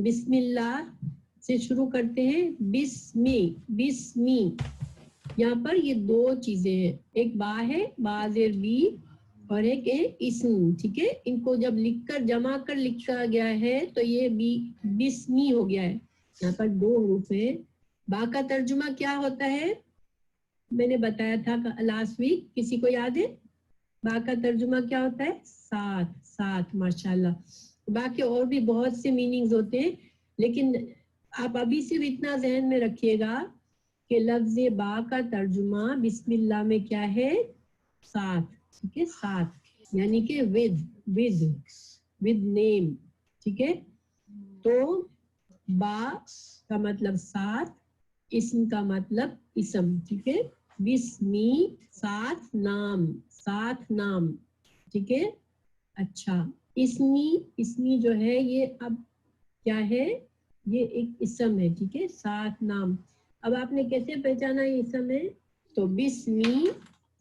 بسم اللہ سے شروع کرتے ہیں، بسمی. یہاں پر یہ دو چیزیں ہیں، ایک با ہے، با زیر بی، اور ایک اسم. ٹھیک ہے، ان کو جب لکھ کر جمع کر لکھا گیا ہے تو یہ بسمی ہو گیا ہے. یہاں پر دو حروف ہیں. با کا ترجمہ کیا ہوتا ہے؟ میں نے بتایا تھا لاسٹ ویک، کسی کو یاد ہے؟ با کا ترجمہ کیا ہوتا ہے؟ ساتھ. ماشاءاللہ. با کے اور بھی بہت سے میننگز ہوتے ہیں، لیکن آپ ابھی صرف اتنا ذہن میں رکھیے گا کہ لفظ با کا ترجمہ بسم اللہ میں کیا ہے؟ ساتھ. ٹھیک ہے، ساتھ یعنی کہ ود نیم. ٹھیک ہے، تو با کا مطلب ساتھ، اسم کا مطلب اسم. ٹھیک ہے، بسمی ساتھ نام. ٹھیک ہے. اچھا، اسمی جو ہے یہ اب کیا ہے؟ یہ ایک اسم ہے. ٹھیک ہے، ساتھ نام. اب آپ نے کیسے پہچانا یہ اسم ہے؟ تو بسمی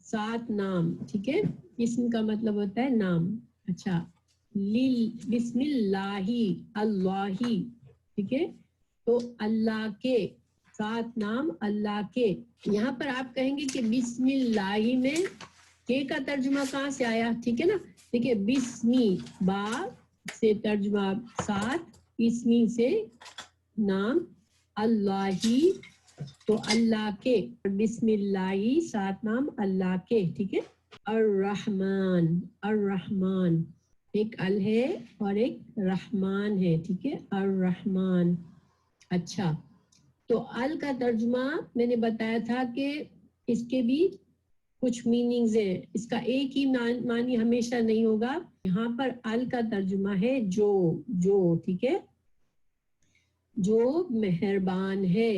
ساتھ نام. ٹھیک ہے، اسم کا مطلب ہوتا ہے نام. اچھا، بسم اللہ. ٹھیک ہے، تو اللہ کے ساتھ نام، اللہ کے. یہاں پر آپ کہیں گے کہ بسم اللہ میں کے کا ترجمہ کہاں سے آیا؟ ٹھیک ہے نا. دیکھیے، بسمی با سے ترجمہ ساتھ، اسمی سے نام، اللہ تو اللہ کے، بسم اللہ ساتھ نام اللہ کے. ٹھیک ہے. الرحمن ایک ال ہے اور ایک رحمان ہے. ٹھیک ہے، الرحمن. اچھا، تو ال کا ترجمہ میں نے بتایا تھا کہ اس کے بھی کچھ میننگز ہیں، اس کا ایک ہی معنی ہمیشہ نہیں ہوگا. یہاں پر ال کا ترجمہ ہے جو. ٹھیک ہے، جو مہربان ہے،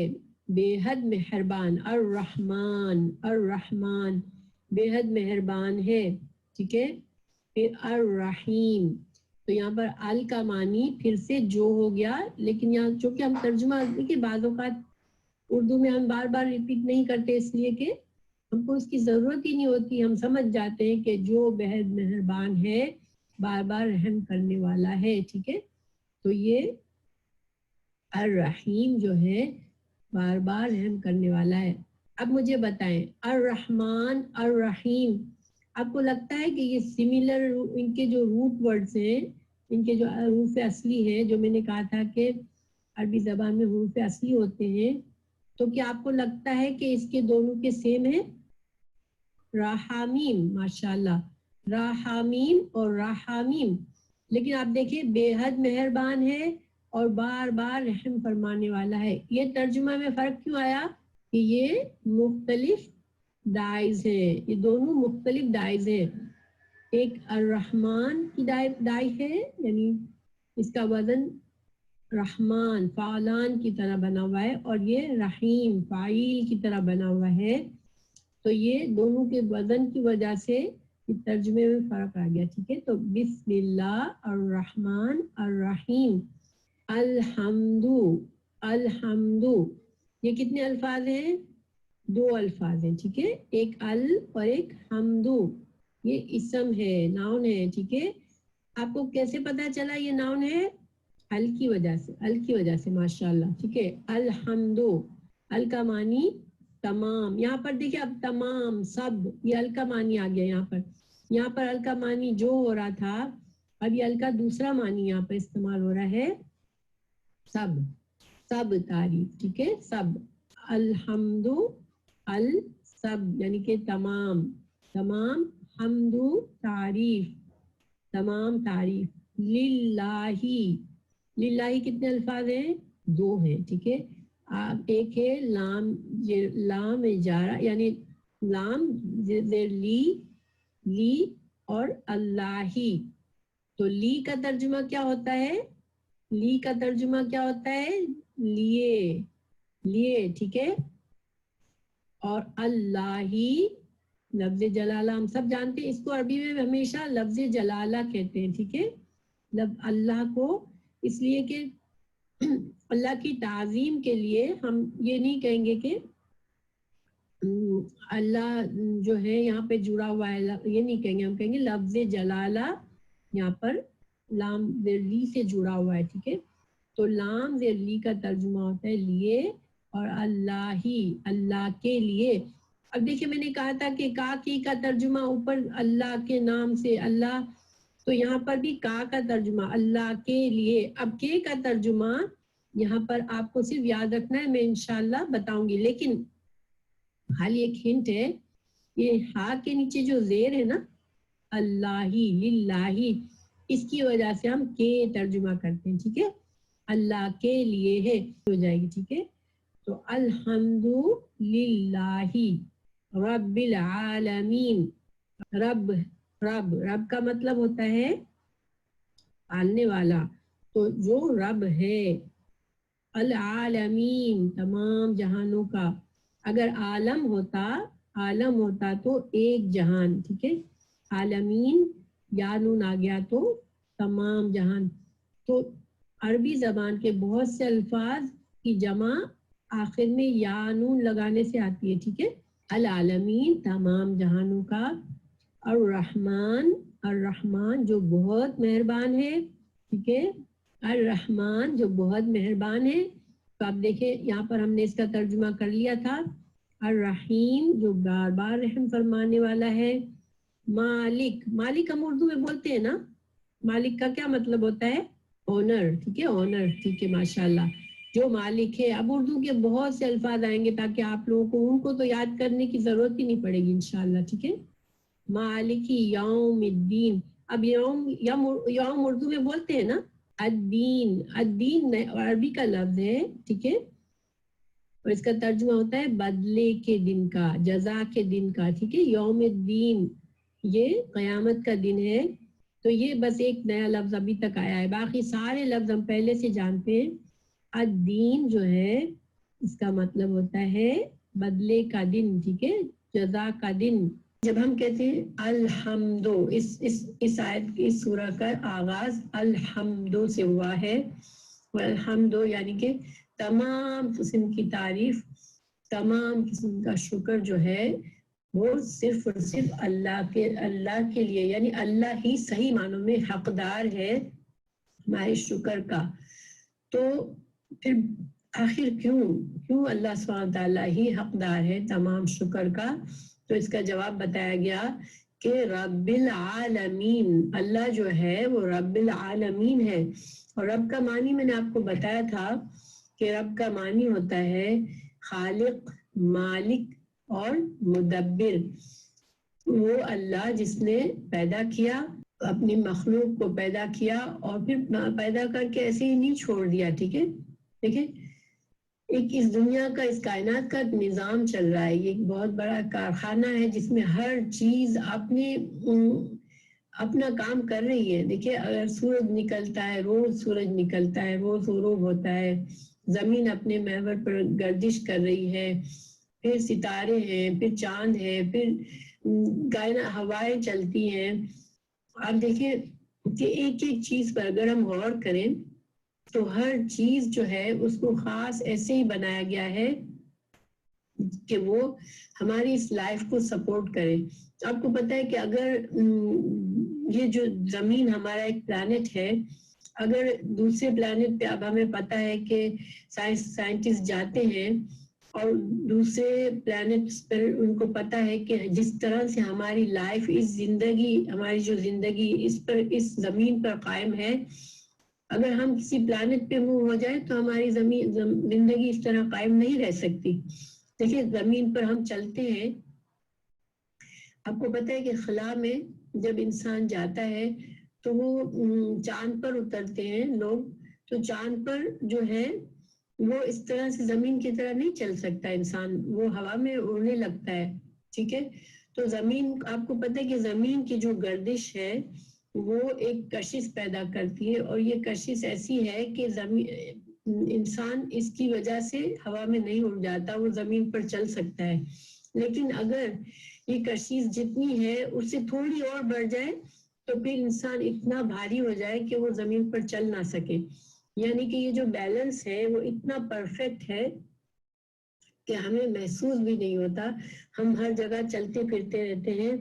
بے حد مہربان. الرحمن بے حد مہربان ہے. ٹھیک ہے. پھر الرحیم، تو یہاں پر ال کا معنی پھر سے جو ہو گیا، لیکن یہاں چونکہ ہم ترجمہ دیکھیے بعض اوقات اردو میں ہم بار بار ریپیٹ نہیں کرتے، اس لیے کہ ہم کو اس کی ضرورت ہی نہیں ہوتی. ہم سمجھ جاتے ہیں کہ جو بہت مہربان ہے، بار بار رحم کرنے والا ہے. ٹھیک ہے، تو یہ الرحیم جو ہے بار بار رحم کرنے والا ہے. اب مجھے بتائیں، الرحمن الرحیم، آپ کو لگتا ہے کہ یہ سملر، ان کے جو روٹ ورڈز ہیں، ان کے جو حروف اصلی ہیں، جو میں نے کہا تھا کہ عربی زبان میں حروف اصلی ہوتے ہیں، تو کیا آپ کو لگتا ہے کہ اس کے دونوں کے سیم ہیں؟ رحامیم. ماشاءاللہ، رحامیم اور رحامیم. لیکن آپ دیکھیں، بے حد مہربان ہے اور بار بار رحم فرمانے والا ہے. یہ ترجمہ میں فرق کیوں آیا؟ کہ یہ مختلف ڈائز ہیں، یہ دونوں مختلف ڈائز ہیں. ایک الرحمن کی ڈائی ہے، یعنی اس کا وزن رحمان فعلان کی طرح بنا ہوا ہے، اور یہ رحیم فاعل کی طرح بنا ہوا ہے. تو یہ دونوں کے وزن کی وجہ سے ترجمے میں فرق آ گیا. ٹھیک ہے، تو بسم اللہ الرحمن الرحیم. الحمد یہ کتنے الفاظ ہیں؟ دو الفاظ ہیں. ٹھیک ہے، ایک ال اور ایک حمدو. یہ اسم ہے، ناؤن ہے. ٹھیک ہے، آپ کو کیسے پتا چلا یہ ناؤن ہے؟ ال کی وجہ سے. ماشاءاللہ. ٹھیک ہے، الحمدو، ال کا معنی تمام. یہاں پر دیکھیں، اب تمام سب، یہ ال کا معنی آ گیا. یہاں پر ال کا معنی جو ہو رہا تھا، اب یہ ال کا دوسرا معنی یہاں پر استعمال ہو رہا ہے، سب تعریف. ٹھیک ہے، سب. الحمدو سب یعنی کہ تمام. حمدو تعریف، تمام تعریف. للہ کتنے الفاظ ہیں؟ دو ہیں. ٹھیک ہے، ایک ہے لام اجارہ، یعنی لام زیر لی اور اللہ. تو لی کا ترجمہ کیا ہوتا ہے؟ لیے. ٹھیک ہے، اور اللہ لفظ جلالہ ہم سب جانتے ہیں، اس کو عربی میں ہمیشہ لفظ جلالہ کہتے ہیں. ٹھیک ہے، اللہ کو، اس لیے کہ اللہ کی تعظیم کے لیے ہم یہ نہیں کہیں گے کہ اللہ جو ہے یہاں پہ جڑا ہوا ہے، یہ نہیں کہیں گے. ہم کہیں گے لفظ جلالہ یہاں پر لام لی سے جڑا ہوا ہے. ٹھیک ہے، تو لام زیر لی کا ترجمہ ہوتا ہے لیے، اور اللہ ہی اللہ کے لیے. اب دیکھیے میں نے کہا تھا کہ کا کی کا ترجمہ اوپر اللہ کے نام سے اللہ، تو یہاں پر بھی کا ترجمہ اللہ کے لیے. اب کے کا ترجمہ یہاں پر آپ کو صرف یاد رکھنا ہے، میں انشاءاللہ بتاؤں گی، لیکن خالی ایک ہنٹ ہے، یہ ہا کے نیچے جو زیر ہے نا اللہ ہی للہ، اس کی وجہ سے ہم کے ترجمہ کرتے ہیں. ٹھیک ہے، اللہ کے لیے ہے ہو جائے گی. ٹھیک ہے، تو الحمد للہ رب العالمین. رب رب رب کا مطلب ہوتا ہے پالنے والا، تو جو رب ہے العالمین تمام جہانوں کا. اگر عالم ہوتا تو ایک جہان. ٹھیک ہے، عالمین یا نون آ گیا تو تمام جہان. تو عربی زبان کے بہت سے الفاظ کی جمع آخر میں یا نون لگانے سے آتی ہے. ٹھیک ہے، العالمین تمام جہانوں کا، الرحمن الرحمن جو بہت مہربان ہے. ٹھیک ہے، الرحمن جو بہت مہربان ہے. تو آپ دیکھیں یہاں پر ہم نے اس کا ترجمہ کر لیا تھا. الرحیم جو بار بار رحم فرمانے والا ہے. مالک مالک ہم اردو میں بولتے ہیں نا، مالک کا کیا مطلب ہوتا ہے؟ اونر. ٹھیک ہے، اونر. ٹھیک ہے، ماشاءاللہ جو مالک ہے. اب اردو کے بہت سے الفاظ آئیں گے تاکہ آپ لوگوں کو ان کو تو یاد کرنے کی ضرورت ہی نہیں پڑے گی انشاءاللہ. ٹھیک ہے، مالکی یوم الدین. اب یوم اردو میں بولتے ہیں نا الدین. الدین عربی کا لفظ ہے. ٹھیک ہے، اور اس کا ترجمہ ہوتا ہے بدلے کے دن کا، جزا کے دن کا. ٹھیک ہے، یوم الدین یہ قیامت کا دن ہے. تو یہ بس ایک نیا لفظ ابھی تک آیا ہے، باقی سارے لفظ ہم پہلے سے جانتے ہیں. الدین جو ہے اس کا مطلب ہوتا ہے بدلے کا دن. ٹھیک ہے، جزا کا دن. جب ہم کہتے ہیں الحمد، اس آیت کی سورہ کا آغاز الحمد سے ہوا ہے. الحمد یعنی کہ تمام قسم کی تعریف، تمام قسم کا شکر جو ہے وہ صرف اور صرف اللہ کے لیے، یعنی اللہ ہی صحیح معنوں میں حقدار ہے ہمارے شکر کا. تو پھر آخر کیوں اللہ سبحانہ تعالیٰ ہی حقدار ہے تمام شکر کا؟ تو اس کا جواب بتایا گیا کہ رب العالمین، اللہ جو ہے وہ رب العالمین ہے. اور رب کا معنی میں نے آپ کو بتایا تھا کہ رب کا معنی ہوتا ہے خالق، مالک اور مدبر. وہ اللہ جس نے پیدا کیا، اپنی مخلوق کو پیدا کیا اور پھر پیدا کر کے ایسے ہی نہیں چھوڑ دیا. ٹھیک ہے، دیکھیں ایک اس دنیا کا، اس کائنات کا نظام چل رہا ہے. یہ ایک بہت بڑا کارخانہ ہے جس میں ہر چیز اپنا کام کر رہی ہے. دیکھیے اگر سورج نکلتا ہے، روز سورج نکلتا ہے، روز غروب ہوتا ہے، زمین اپنے محور پر گردش کر رہی ہے، پھر ستارے ہیں، پھر چاند ہے، پھر ہوائیں چلتی ہیں. آپ دیکھیں کہ ایک ایک چیز پر اگر ہم غور کریں تو ہر چیز جو ہے اس کو خاص ایسے ہی بنایا گیا ہے کہ وہ ہماری اس لائف کو سپورٹ کرے. آپ کو پتہ ہے کہ اگر یہ جو زمین ہمارا ایک پلانٹ ہے، اگر دوسرے پلانٹ پہ اب ہمیں پتہ ہے کہ سائنٹسٹ جاتے ہیں اور دوسرے پلانٹس پر ان کو پتہ ہے کہ جس طرح سے ہماری لائف، ہماری جو زندگی اس زمین پر قائم ہے، اگر ہم کسی پلانٹ پہ موو ہو جائے تو ہماری زندگی اس طرح قائم نہیں رہ سکتی. دیکھیں زمین پر ہم چلتے ہیں، آپ کو پتہ ہے کہ خلا میں جب انسان جاتا ہے تو وہ چاند پر اترتے ہیں لوگ، تو چاند پر جو ہے وہ اس طرح سے زمین کی طرح نہیں چل سکتا انسان، وہ ہوا میں اڑنے لگتا ہے. ٹھیک ہے، تو زمین، آپ کو پتہ ہے کہ زمین کی جو گردش ہے وہ ایک کشش پیدا کرتی ہے، اور یہ کشش ایسی ہے کہ انسان اس کی وجہ سے ہوا میں نہیں اڑ جاتا، وہ زمین پر چل سکتا ہے. لیکن اگر یہ کشش جتنی ہے اس سے تھوڑی اور بڑھ جائے تو پھر انسان اتنا بھاری ہو جائے کہ وہ زمین پر چل نہ سکے. یعنی کہ یہ جو بیلنس ہے وہ اتنا پرفیکٹ ہے کہ ہمیں محسوس بھی نہیں ہوتا. ہم ہر جگہ چلتے پھرتے رہتے ہیں,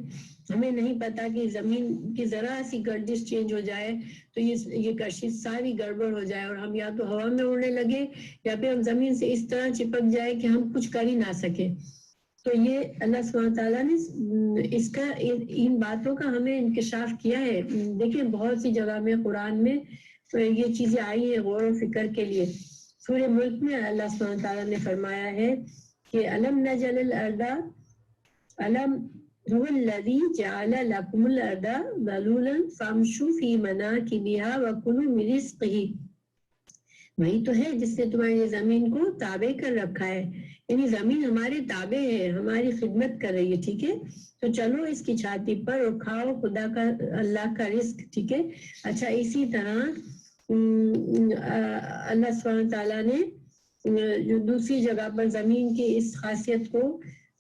ہمیں نہیں پتا کہ زمین کی ذرا سی گردش چینج ہو جائے تو یہ کشش ساری گڑبڑ ہو جائے, اور ہم یا تو ہوا میں اڑنے لگے یا پھر ہم زمین سے اس طرح چپک جائے کہ ہم کچھ کر ہی نہ سکے. تو یہ اللہ سبحانہ تعالیٰ نے اس کا ان باتوں کا ہمیں انکشاف کیا ہے. دیکھیں بہت سی جگہ میں قرآن میں یہ چیزیں آئی ہیں غور و فکر کے لیے. سورہ ملک میں اللہ سبحانہ تعالیٰ نے فرمایا ہے کہ علم نجعل الارض علم هو الذي جعل لكم الارض ذلولا فامشوا في مناكبها وكلوا من رزقه. وہی تو ہے جس نے تمہاری زمین کو تابع کر رکھا ہے, یعنی زمین ہمارے تابع ہے, ہماری خدمت کر رہی ہے. ٹھیک ہے, تو چلو اس کی چھاتی پر اور کھاؤ خدا کا اللہ کا رزق. ٹھیک ہے. اچھا اسی طرح اللہ سبحانہ تعالیٰ نے جو دوسری جگہ پر زمین کی اس خاصیت کو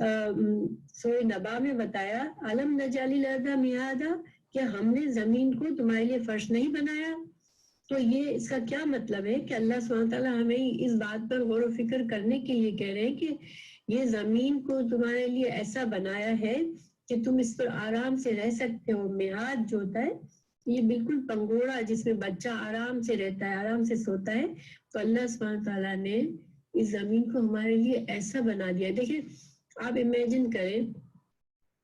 سورہ نبا میں بتایا, علم نجعل الارض مہادا, کہ ہم نے زمین کو تمہارے لیے فرش نہیں بنایا. تو یہ اس کا کیا مطلب ہے کہ اللہ سبحانہ تعالیٰ ہمیں اس بات پر غور و فکر کرنے کے لیے کہہ رہے ہیں کہ یہ زمین کو تمہارے لیے ایسا بنایا ہے کہ تم اس پر آرام سے رہ سکتے ہو. میعاد جو ہوتا ہے یہ بالکل پنگوڑا جس میں بچہ آرام سے رہتا ہے, آرام سے سوتا ہے. تو اللہ سبحانہ تعالیٰ نے اس زمین کو ہمارے لیے ایسا بنا دیا. دیکھیں آپ امیجن کریں,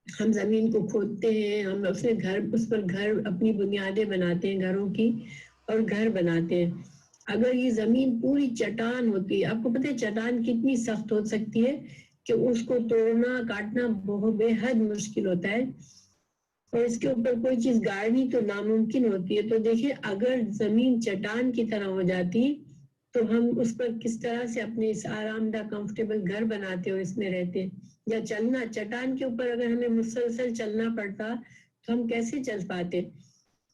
ہم زمین کو کھودتے ہیں, ہم اس پر گھر اپنی بنیادیں بناتے ہیں, گھروں کی اور گھر بناتے ہیں. اگر یہ زمین پوری چٹان ہوتی ہے, آپ کو پتہ ہے چٹان کتنی سخت ہو سکتی ہے کہ اس کو توڑنا کاٹنا بہت بے حد مشکل ہوتا ہے, اور اس کے اوپر کوئی چیز گاڑنی تو ناممکن ہوتی ہے. تو دیکھیں اگر زمین چٹان کی طرح ہو جاتی تو ہم اس پر کس طرح سے اپنے اس آرام دہ کمفرٹیبل گھر بناتے اور اس میں رہتے. یا چلنا چٹان کے اوپر اگر ہمیں مسلسل چلنا پڑتا تو ہم کیسے چل پاتے.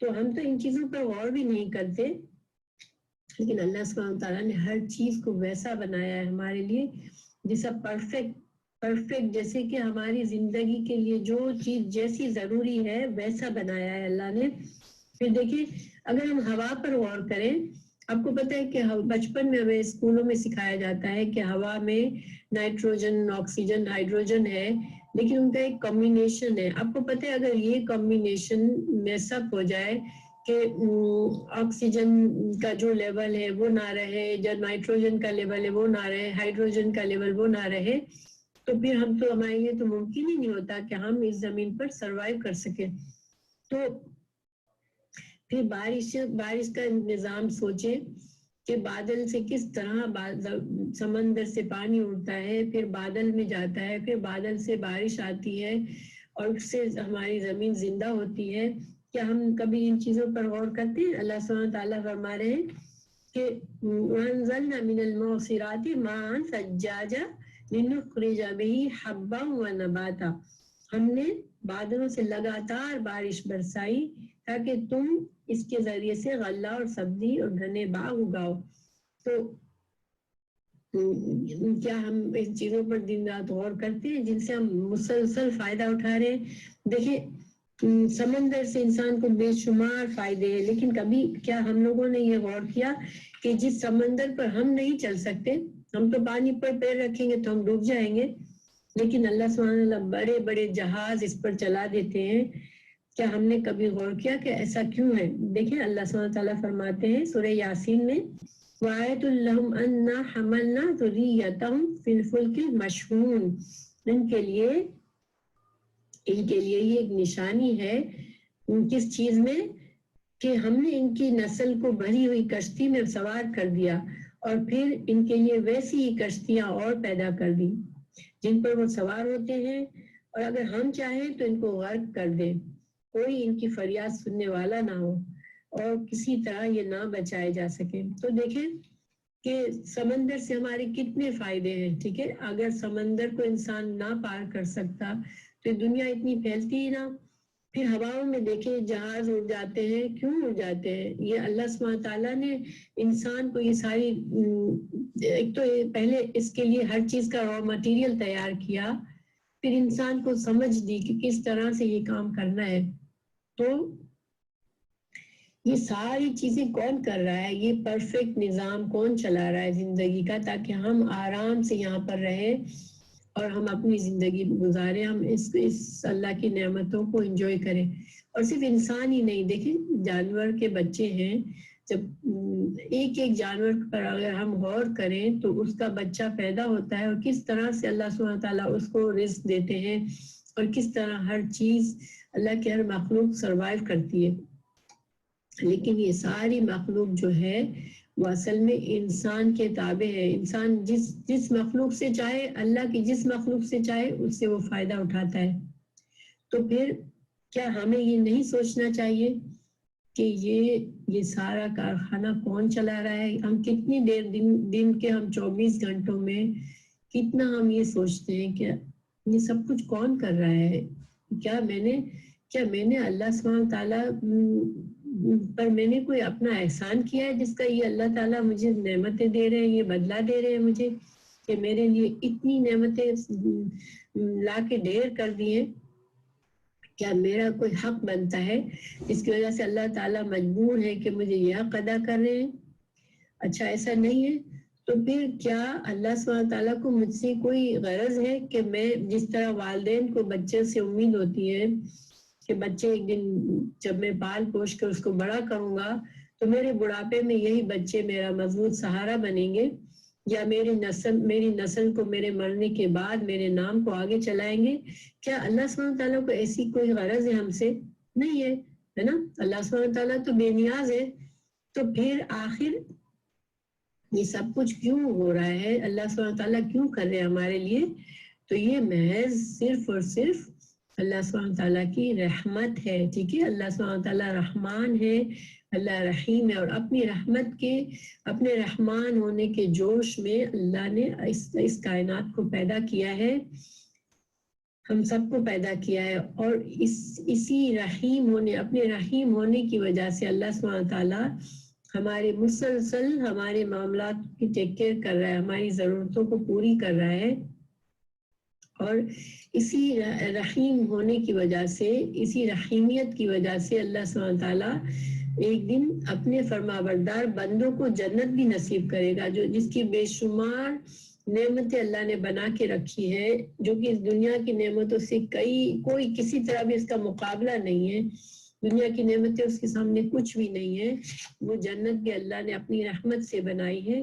تو ہم تو ان چیزوں پر غور بھی نہیں کرتے, لیکن اللہ سبحانہ تعالیٰ نے ہر چیز کو ویسا بنایا ہے ہمارے لیے جیسا پرفیکٹ جیسے کہ ہماری زندگی کے لیے جو چیز جیسی ضروری ہے ویسا بنایا ہے اللہ نے. پھر دیکھیں اگر ہم ہوا پر غور کریں, آپ کو پتہ ہے کہ بچپن میں ہمیں اسکولوں میں سکھایا جاتا ہے کہ ہوا میں نائٹروجن, آکسیجن, ہائیڈروجن ہے, لیکن ان کا ایک کمبینیشن ہے. آپ کو پتہ ہے اگر یہ کمبینیشن میس اپ ہو جائے کہ آکسیجن کا جو لیول ہے وہ نہ رہے, جو نائٹروجن کا لیول ہے وہ نہ رہے, ہائیڈروجن کا لیول وہ نہ رہے, تو پھر ہمارے لیے تو ممکن ہی نہیں ہوتا کہ ہم اس زمین پر سروائیو کر سکیں. تو پھر بارش کا نظام سوچیں کہ بادل سے کس طرح سمندر سے پانی اڑتا ہے, پھر بادل میں جاتا ہے, پھر بادل سے بارش آتی ہے اور اس سے ہماری زمین زندہ ہوتی ہے. کیا ہم کبھی ان چیزوں پر غور کرتے ہیں؟ اللہ سبحانہ تعالیٰ فرما رہے ہیں کہ وَأَنزَلْنَا مِنَ الْمُعْصِرَاتِ مَاءً ثَجَّاجًا لِنُخْرِجَ بِهِ حَبًّا وَنَبَاتًا. ہم نے بادلوں سے لگاتار بارش برسائی تاکہ تم اس کے ذریعے سے غلہ اور سبزی اور گھنے باغ اگاؤ. تو کیا ہم ان چیزوں پر دن رات غور کرتے ہیں جن سے ہم مسلسل فائدہ اٹھا رہے ہیں؟ دیکھیں سمندر سے انسان کو بے شمار فائدے ہیں, لیکن کبھی کیا ہم لوگوں نے یہ غور کیا کہ جس سمندر پر ہم نہیں چل سکتے, ہم تو پانی پر پیر رکھیں گے تو ہم ڈوب جائیں گے, لیکن اللہ سبحانہ اللہ بڑے بڑے جہاز اس پر چلا دیتے ہیں. کیا ہم نے کبھی غور کیا کہ ایسا کیوں ہے؟ دیکھیں اللہ سبحانہ تعالیٰ فرماتے ہیں سورہ یاسین میں وَآیَةٌ لَهُمْ أَنَّا حَمَلْنَا ذُرِّيَّتَهُمْ فِي الْفُلْكِ الْمَشْحُونِ. ان کے لیے یہ ایک نشانی ہے کس چیز میں کہ ہم نے ان کی نسل کو بھری ہوئی کشتی میں سوار کر دیا اور پھر ان کے لیے ویسی ہی کشتیاں اور پیدا کر دی جن پر وہ سوار ہوتے ہیں, اور اگر ہم چاہیں تو ان کو غرق کر دیں, کوئی ان کی فریاد سننے والا نہ ہو اور کسی طرح یہ نہ بچائے جا سکے. تو دیکھیں کہ سمندر سے ہمارے کتنے فائدے ہیں. ٹھیک ہے, اگر سمندر کو انسان نہ پار کر سکتا تو دنیا اتنی پھیلتی ہی نہ. پھر ہواؤں میں دیکھیں جہاز اڑ جاتے ہیں, کیوں اڑ جاتے ہیں؟ یہ اللہ سبحانہ تعالیٰ نے انسان کو یہ ساری ایک تو پہلے اس کے لیے ہر چیز کا را مٹیریل تیار کیا, پھر انسان کو سمجھ دی کہ کس طرح سے یہ کام کرنا ہے. تو یہ ساری چیزیں کون کر رہا ہے؟ یہ پرفیکٹ نظام کون چلا رہا ہے زندگی کا، تاکہ ہم آرام سے یہاں پر رہیں اور ہم اپنی زندگی گزاریں، ہم اس اللہ کی نعمتوں کو انجوائے کریں۔ اور صرف انسان ہی نہیں، دیکھیں جانور کے بچے ہیں، جب ایک ایک جانور پر اگر ہم غور کریں تو اس کا بچہ پیدا ہوتا ہے، اور کس طرح سے اللہ سبحانہ تعالیٰ اس کو رزق دیتے ہیں، اور کس طرح ہر چیز اللہ کے ہر مخلوق سروائیو کرتی ہے۔ لیکن یہ ساری مخلوق جو ہے وہ اصل میں انسان کے تابع ہے۔ انسان جس مخلوق سے چاہے، اللہ کی جس مخلوق سے چاہے اس سے وہ فائدہ اٹھاتا ہے۔ تو پھر کیا ہمیں یہ نہیں سوچنا چاہیے کہ یہ سارا کارخانہ کون چلا رہا ہے؟ ہم کتنی دیر دن کے ہم 24 گھنٹوں میں کتنا ہم یہ سوچتے ہیں کہ یہ سب کچھ کون کر رہا ہے؟ کیا میں نے اللہ سبحانہ تعالیٰ پر میں نے کوئی اپنا احسان کیا ہے جس کا یہ اللہ تعالیٰ مجھے نعمتیں دے رہے ہیں، یہ بدلہ دے رہے ہیں مجھے، کہ میرے لیے اتنی نعمتیں لا کے ڈھیر کر دیے؟ کیا میرا کوئی حق بنتا ہے جس کی وجہ سے اللہ تعالیٰ مجبور ہے کہ مجھے یہ حق ادا کر رہے ہیں؟ اچھا ایسا نہیں ہے تو پھر کیا اللہ سبحانہ تعالیٰ کو مجھ سے کوئی غرض ہے کہ میں جس طرح والدین کو بچے سے امید ہوتی ہے کہ بچے ایک دن جب میں پال پوش کر اس کو بڑا کروں گا تو میرے بڑھاپے میں یہی بچے میرا مضبوط سہارا بنیں گے، یا میری نسل کو میرے مرنے کے بعد میرے نام کو آگے چلائیں گے؟ کیا اللہ سبحانہ تعالیٰ کو ایسی کوئی غرض ہے ہم سے؟ نہیں ہے نا؟ اللہ سبحانہ تعالیٰ تو بے نیاز ہے۔ تو پھر آخر یہ سب کچھ کیوں ہو رہا ہے؟ اللہ سبحانہ تعالیٰ کیوں کر رہے ہیں ہمارے لیے؟ تو یہ محض صرف اور صرف اللہ سبحانہ تعالیٰ کی رحمت ہے، ٹھیک ہے؟ اللہ سبحانہ تعالیٰ رحمان ہے، اللہ رحیم ہے، اور اپنے رحمان ہونے کے جوش میں اللہ نے اس کائنات کو پیدا کیا ہے، ہم سب کو پیدا کیا ہے، اور اسی اپنے رحیم ہونے کی وجہ سے اللہ سبحانہ تعالیٰ ہمارے مسلسل ہمارے معاملات کی ٹیک کیئر کر رہا ہے، ہماری ضرورتوں کو پوری کر رہا ہے، اور اسی رحیم ہونے کی وجہ سے، اسی رحیمیت کی وجہ سے اللہ سبحانہ تعالیٰ ایک دن اپنے فرمانبردار بندوں کو جنت بھی نصیب کرے گا، جس کی بے شمار نعمتیں اللہ نے بنا کے رکھی ہے، جو کہ اس دنیا کی نعمتوں سے کوئی کسی طرح بھی اس کا مقابلہ نہیں ہے۔ دنیا کی نعمتیں اس کے سامنے کچھ بھی نہیں ہے۔ وہ جنت بھی اللہ نے اپنی رحمت سے بنائی ہے،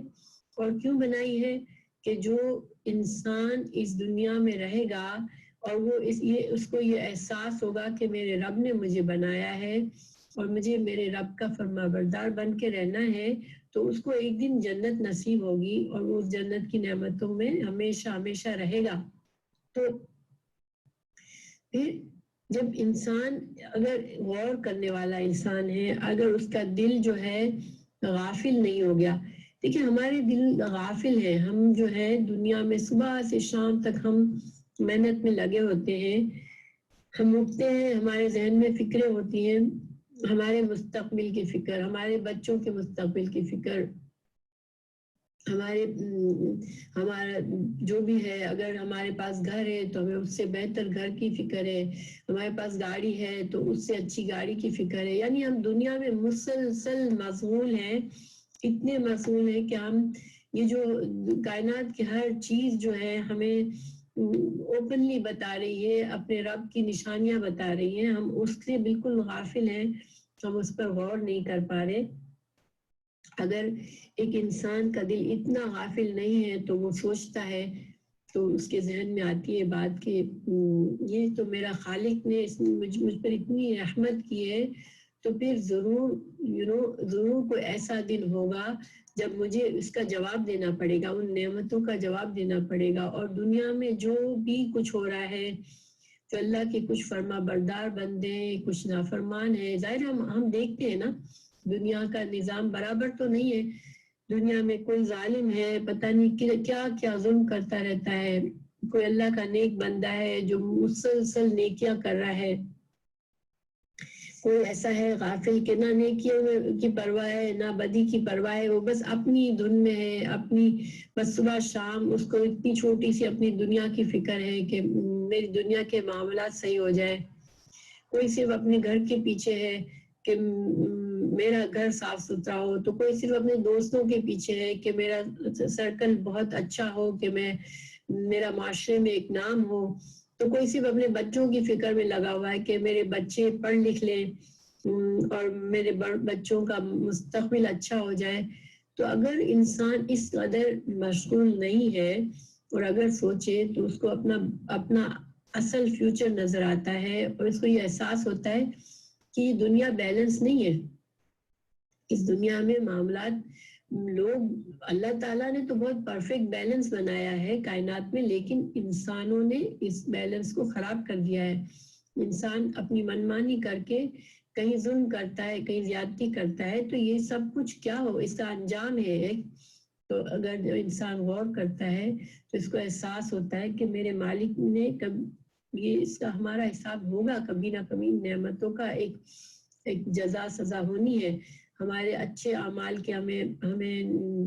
اور کیوں بنائی ہے؟ کہ جو انسان اس دنیا میں رہے گا اور وہ اس کو یہ احساس ہوگا کہ میرے رب نے مجھے بنایا ہے اور مجھے میرے رب کا فرمانبردار بن کے رہنا ہے، تو اس کو ایک دن جنت نصیب ہوگی، اور وہ اس جنت کی نعمتوں میں ہمیشہ ہمیشہ رہے گا۔ تو پھر جب انسان اگر غور کرنے والا انسان ہے، اگر اس کا دل جو ہے غافل نہیں ہو گیا، دیکھیں ہمارے دل غافل ہیں، ہم جو ہے دنیا میں صبح سے شام تک ہم محنت میں لگے ہوتے ہیں، ہم اٹھتے ہیں، ہمارے ذہن میں فکریں ہوتی ہیں، ہمارے مستقبل کی فکر، ہمارے بچوں کے مستقبل کی فکر، ہمارا جو بھی ہے، اگر ہمارے پاس گھر ہے تو ہمیں اس سے بہتر گھر کی فکر ہے، ہمارے پاس گاڑی ہے تو اس سے اچھی گاڑی کی فکر ہے، یعنی ہم دنیا میں مسلسل مشغول ہیں، اتنے مشغول ہیں کہ ہم یہ جو کائنات کی ہر چیز جو ہے ہمیں اوپنلی بتا رہی ہے، اپنے رب کی نشانیاں بتا رہی ہیں، ہم اس سے بالکل غافل ہیں، ہم اس پر غور نہیں کر پا رہے۔ اگر ایک انسان کا دل اتنا غافل نہیں ہے تو وہ سوچتا ہے، تو اس کے ذہن میں آتی ہے بات کہ یہ تو میرا خالق نے مجھ پر اتنی رحمت کی ہے، تو پھر ضرور کوئی ایسا دن ہوگا جب مجھے اس کا جواب دینا پڑے گا، ان نعمتوں کا جواب دینا پڑے گا، اور دنیا میں جو بھی کچھ ہو رہا ہے، تو اللہ کے کچھ فرما بردار بندے ہیں، کچھ نافرمان ہیں، ظاہر ہم دیکھتے ہیں نا، دنیا کا نظام برابر تو نہیں ہے، دنیا میں کوئی ظالم ہے، پتہ نہیں کیا کیا ظلم کرتا رہتا ہے، کوئی اللہ کا نیک بندہ ہے جو مسلسل نیکیاں کر رہا ہے، کوئی ایسا ہے غافل کہ نہ نیکیوں کی پرواہ ہے نہ بدی کی پرواہ ہے، وہ بس اپنی دھن میں ہے، اپنی بس صبح شام اس کو اتنی چھوٹی سی اپنی دنیا کی فکر ہے کہ میری دنیا کے معاملات صحیح ہو جائے، کوئی صرف اپنے گھر کے پیچھے ہے کہ میرا گھر صاف ستھرا ہو، تو کوئی صرف اپنے دوستوں کے پیچھے ہے کہ میرا سرکل بہت اچھا ہو، کہ میرا معاشرے میں ایک نام ہو، تو کوئی صرف اپنے بچوں کی فکر میں لگا ہوا ہے کہ میرے بچے پڑھ لکھ لیں اور میرے بچوں کا مستقبل اچھا ہو جائے. تو اگر انسان اس قدر مشغول نہیں ہے اور اگر سوچے تو اس کو اپنا اصل فیوچر نظر آتا ہے اور اس کو یہ احساس ہوتا ہے کہ یہ دنیا بیلنس نہیں ہے. اس دنیا میں معاملات اللہ تعالیٰ نے تو بہت پرفیکٹ بیلنس بنایا ہے کائنات میں، لیکن انسانوں نے اس بیلنس کو خراب کر دیا ہے. انسان اپنی منمانی کر کے کہیں ظلم کرتا ہے، کہیں زیادتی کرتا ہے، تو یہ سب کچھ کیا ہو، اس کا انجام ہے. تو اگر جو انسان غور کرتا ہے تو اس کو احساس ہوتا ہے کہ میرے مالک نے یہ اس کا ہمارا حساب ہوگا کبھی نہ کبھی. نعمتوں کا ایک جزا سزا ہونی ہے، ہمارے اچھے اعمال کے ہمیں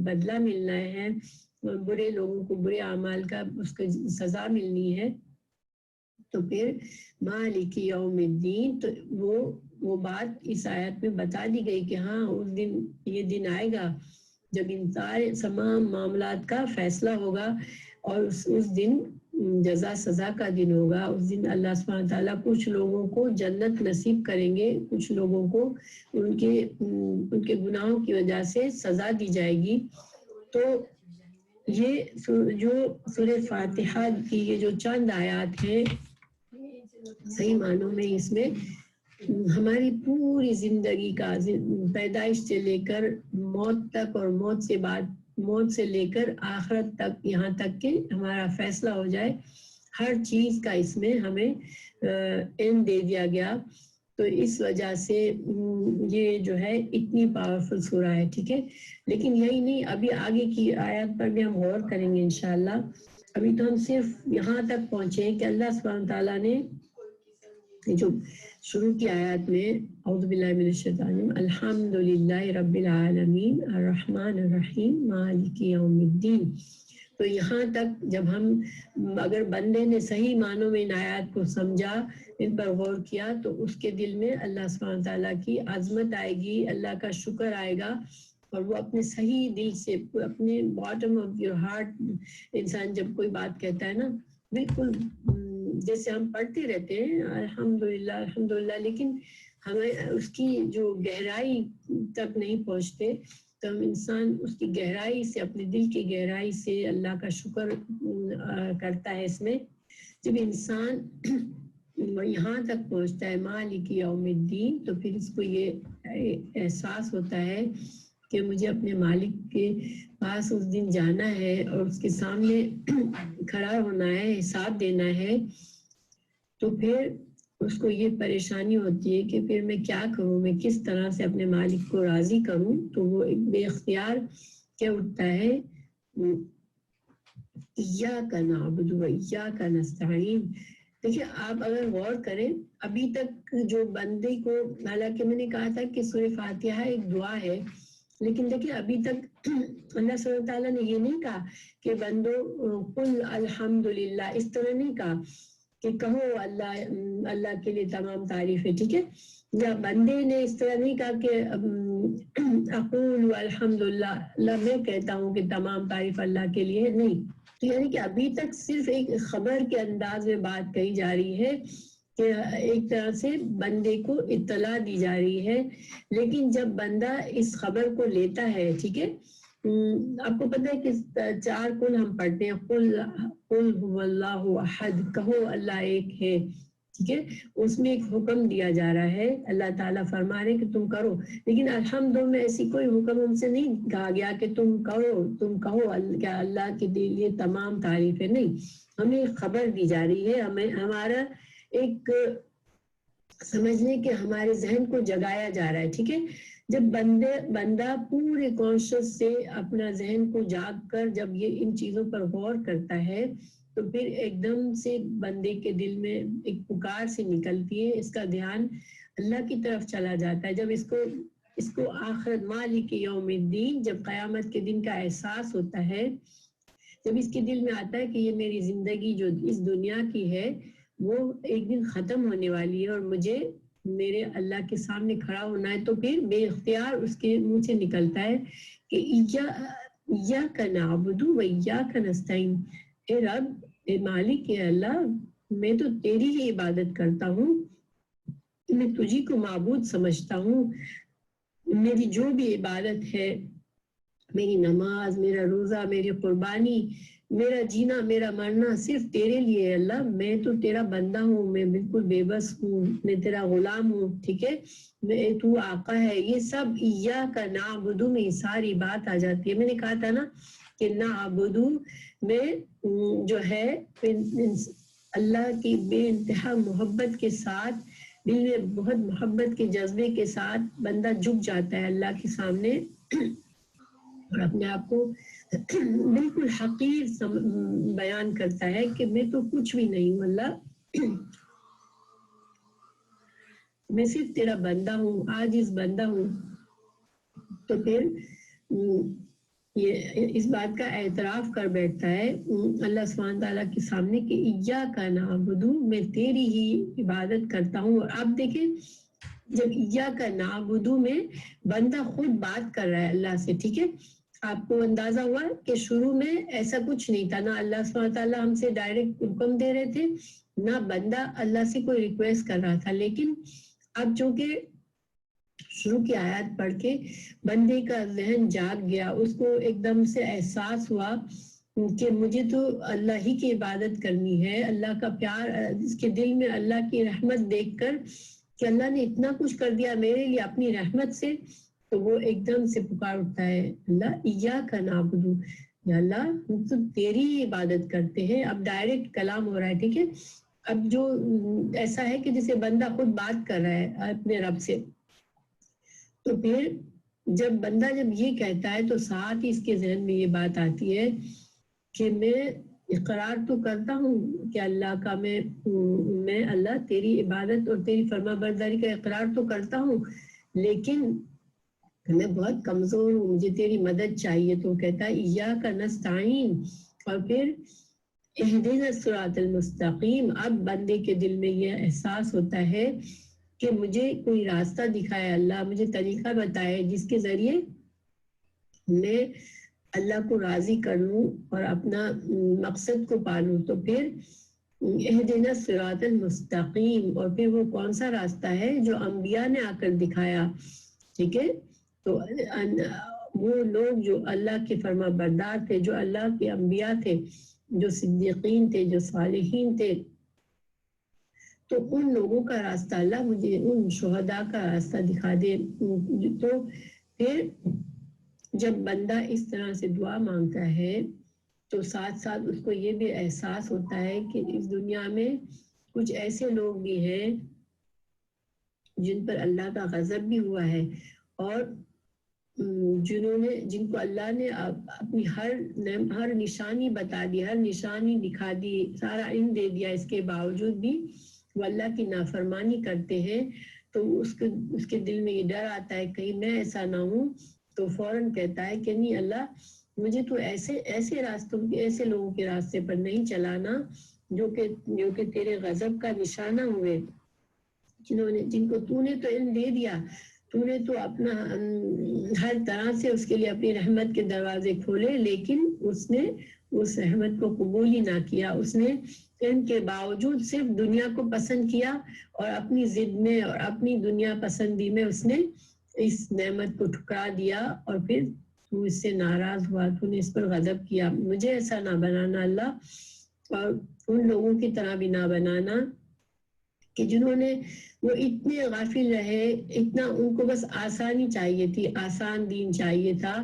بدلہ ملنا ہے، برے لوگوں کو برے اعمال کا اس کو سزا ملنی ہے. تو پھر مالک یوم الدین، تو وہ بات اس آیت میں بتا دی گئی کہ ہاں اس دن، یہ دن آئے گا جب ان تمام معاملات کا فیصلہ ہوگا اور اس دن جزا سزا کا دن ہوگا. اس دن اللہ سبحانہ تعالیٰ کچھ لوگوں کو جنت نصیب کریں گے، کچھ لوگوں کو ان کے گناہوں کی وجہ سے سزا دی جائے گی. تو یہ جو سورہ فاتحہ کی یہ جو چند آیات ہیں، صحیح معنوں میں اس میں ہماری پوری زندگی کا، پیدائش سے لے کر موت تک اور موت سے لے کر آخرت تک، یہاں تک کہ ہمارا فیصلہ ہو جائے، ہر چیز کا اس میں ہمیں علم دے دیا گیا. تو اس وجہ سے یہ جو ہے اتنی پاورفل سورہ ہے. ٹھیک ہے، لیکن یہی نہیں، ابھی آگے کی آیات پر بھی ہم غور کریں گے انشاءاللہ. ابھی تو ہم صرف یہاں تک پہنچے ہیں کہ اللہ سبحانہ تعالیٰ نے جو شروع کی آیات میں اعوذ باللہ من الشیطان الرجیم الحمدللہ رب العالمین الرحمن الرحیم مالک یوم الدین، تو یہاں تک جب ہم اگر بندے نے صحیح معنوں میں ان آیات کو سمجھا، ان پر غور کیا، تو اس کے دل میں اللہ سبحانہ تعالیٰ کی عظمت آئے گی، اللہ کا شکر آئے گا، اور وہ اپنے صحیح دل سے، اپنے باٹم آف یور ہارٹ، انسان جب کوئی بات کہتا ہے نا، بالکل جیسے ہم پڑھتے رہتے ہیں الحمدللہ الحمدللہ، لیکن ہمیں اس کی جو گہرائی تک نہیں پہنچتے، تو ہم انسان اس کی گہرائی سے، اپنے دل کی گہرائی سے اللہ کا شکر کرتا ہے. اس میں جب انسان یہاں تک پہنچتا ہے مالک یوم الدین، تو پھر اس کو یہ احساس ہوتا ہے کہ مجھے اپنے مالک کے پاس اس دن جانا ہے اور اس کے سامنے کھڑا ہونا ہے، حساب دینا ہے. تو پھر اس کو یہ پریشانی ہوتی ہے کہ پھر میں کیا کروں، میں کس طرح سے اپنے مالک کو راضی کروں. تو وہ ایک بے اختیار کیا اٹھتا ہے، ایاک نعبد و ایاک نستعین. دیکھیے آپ اگر غور کریں، ابھی تک جو بندے کو، حالانکہ میں نے کہا تھا کہ سورہ فاتحہ ایک دعا ہے، لیکن دیکھیے ابھی تک اللہ سبحانہ تعالیٰ نے یہ نہیں کہا کہ بندو قل الحمدللہ، اس طرح نہیں کہا کہ کہو اللہ کے لیے تمام تعریف ہے. ٹھیک ہے، یا بندے نے اس طرح نہیں کہا کہ اقول الحمدللہ، اللہ میں کہتا ہوں کہ تمام تعریف اللہ کے لیے، نہیں. تو یعنی کہ ابھی تک صرف ایک خبر کے انداز میں بات کہی جا رہی ہے کہ ایک طرح سے بندے کو اطلاع دی جا رہی ہے. لیکن جب بندہ اس خبر کو لیتا ہے، ٹھیک ہے، آپ کو پتہ ہے کہ 4 قل ہم پڑھتے ہیں، قل هو اللہ احد، کہو اللہ ایک ہے. ٹھیک ہے، اس میں ایک حکم دیا جا رہا ہے، اللہ تعالیٰ فرما رہے کہ تم کرو. لیکن الحمد میں ایسی کوئی حکم ہم سے نہیں کہا گیا کہ تم کہو کیا اللہ کے لیے تمام تعریفیں، نہیں. ہمیں خبر دی جا رہی ہے، ہمیں ہمارا ایک سمجھنے کے ہمارے ذہن کو جگایا جا رہا ہے. ٹھیک ہے، جب بندہ پورے کانشیس سے اپنا ذہن کو جاگ کر جب یہ ان چیزوں پر غور کرتا ہے، تو پھر ایک دم سے بندے کے دل میں ایک پکار سے نکلتی ہے، اس کا دھیان اللہ کی طرف چلا جاتا ہے. جب اس کو آخرت مالک یوم الدین، جب قیامت کے دن کا احساس ہوتا ہے، جب اس کے دل میں آتا ہے کہ یہ میری زندگی جو اس دنیا کی ہے وہ ایک دن ختم ہونے والی ہے اور مجھے میرے اللہ کے سامنے کھڑا ہونا ہے تو پھر بے اختیار اس کے منہ سے نکلتا ہے کہ ایاک نعبد و ایاک نستعین، اے رب، اے مالک، اے اللہ، میں تو تیری ہی عبادت کرتا ہوں، میں تجھی کو معبود سمجھتا ہوں، میری جو بھی عبادت ہے، میری نماز، میرا روزہ، میری قربانی، میرا جینا، میرا مرنا صرف تیرے لیے ہے اللہ، میں تو تیرا بندہ ہوں، میں بالکل بے بس ہوں، میں تیرا غلام ہوں، ٹھیک ہے، تو آقا ہے، یہ سب ایاک نعبدو میں ساری بات آ جاتی ہے۔ میں نے کہا تھا نا کہ نعبدو میں جو ہے اللہ کی بے انتہا محبت کے ساتھ، دل میں بہت محبت کے جذبے کے ساتھ بندہ جھک جاتا ہے اللہ کے سامنے اور اپنے آپ کو بالکل حقیر بیان کرتا ہے کہ میں تو کچھ بھی نہیں ہوں اللہ، میں صرف تیرا بندہ ہوں، عاجز بندہ ہوں۔ تو پھر یہ اس بات کا اعتراف کر بیٹھتا ہے اللہ سبحانہ تعالیٰ کے سامنے کہ ایاک نعبد، میں تیری ہی عبادت کرتا ہوں۔ اور آپ دیکھیں جب ایاک نعبد میں بندہ خود بات کر رہا ہے اللہ سے، ٹھیک ہے، آپ کو اندازہ ہوا کہ شروع میں ایسا کچھ نہیں تھا، نہ اللہ سبحانہ تعالیٰ ہم سے ڈائریکٹ حکم دے رہے تھے، نہ بندہ اللہ سے کوئی ریکویسٹ کر رہا تھا، لیکن اب چونکہ شروع کی آیات پڑھ کے بندے کا ذہن جاگ گیا، اس کو ایک دم سے احساس ہوا کہ مجھے تو اللہ ہی کی عبادت کرنی ہے، اللہ کا پیار، اس کے دل میں اللہ کی رحمت دیکھ کر کہ اللہ نے اتنا کچھ کر دیا میرے لیے اپنی رحمت سے، تو وہ ایک دم سے پکار اٹھتا ہے اللہ ایاک نعبد، یا اللہ ہم تو تیری ہی عبادت کرتے ہیں۔ اب ڈائریکٹ کلام ہو رہا ہے، ٹھیک ہے، اب جو ایسا ہے کہ جسے بندہ خود بات کر رہا ہے اپنے رب سے، تو پھر جب بندہ جب یہ کہتا ہے تو ساتھ ہی اس کے ذہن میں یہ بات آتی ہے کہ میں اقرار تو کرتا ہوں کہ اللہ کا میں اللہ تیری عبادت اور تیری فرما برداری کا اقرار تو کرتا ہوں، لیکن میں بہت کمزور ہوں، مجھے تیری مدد چاہیے۔ تو کہتا ہے ایاک نستعین، اور پھر اہدنا الصراط المستقیم۔ اب بندے کے دل میں یہ احساس ہوتا ہے کہ مجھے کوئی راستہ دکھائے اللہ، مجھے طریقہ بتائے جس کے ذریعے میں اللہ کو راضی کر لوں اور اپنا مقصد کو پالوں۔ تو پھر اہدنا الصراط المستقیم، اور پھر وہ کون سا راستہ ہے جو انبیاء نے آ کر دکھایا، ٹھیک ہے، تو وہ لوگ جو اللہ کے فرما بردار تھے، جو اللہ کے انبیاء تھے، جو صدیقین تھے، جو صالحین تھے، تو ان لوگوں کا راستہ اللہ مجھے، ان شہداء کا راستہ دکھا دے۔ تو پھر جب بندہ اس طرح سے دعا مانگتا ہے تو ساتھ ساتھ اس کو یہ بھی احساس ہوتا ہے کہ اس دنیا میں کچھ ایسے لوگ بھی ہیں جن پر اللہ کا غضب بھی ہوا ہے، اور جن کو اللہ نے اپنی ہر نشانی بتا دی، ہر نشانی دکھا دی، سارا علم دے دیا، اس کے باوجود بھی وہ اللہ کی نافرمانی کرتے ہیں، تو اس کے دل میں یہ ڈر آتا ہے کہیں میں ایسا نہ ہوں، تو فوراً کہتا ہے کہ نہیں اللہ، مجھے تو ایسے راستوں، ایسے لوگوں کے راستے پر نہیں چلانا جو کہ تیرے غضب کا نشانہ ہوئے، جن کو تو نے تو علم دے دیا، تو نے تو اپنا ہر طرح سے اس کے لیے اپنی رحمت کے دروازے کھولے، لیکن اس نے اس رحمت کو قبول ہی نہ کیا، اس نے ان کے باوجود صرف دنیا کو پسند کیا اور اپنی ضد میں اور اپنی دنیا پسندی میں اس نے اس نعمت کو ٹھکرا دیا، اور پھر تو اس سے ناراض ہوا، تو نے اس پر غضب کیا۔ مجھے ایسا نہ بنانا اللہ، اور ان لوگوں کی طرح بھی نہ بنانا کہ جنہوں نے وہ اتنے غافل رہے، اتنا ان کو بس آسانی چاہیے تھی، آسان دین چاہیے تھا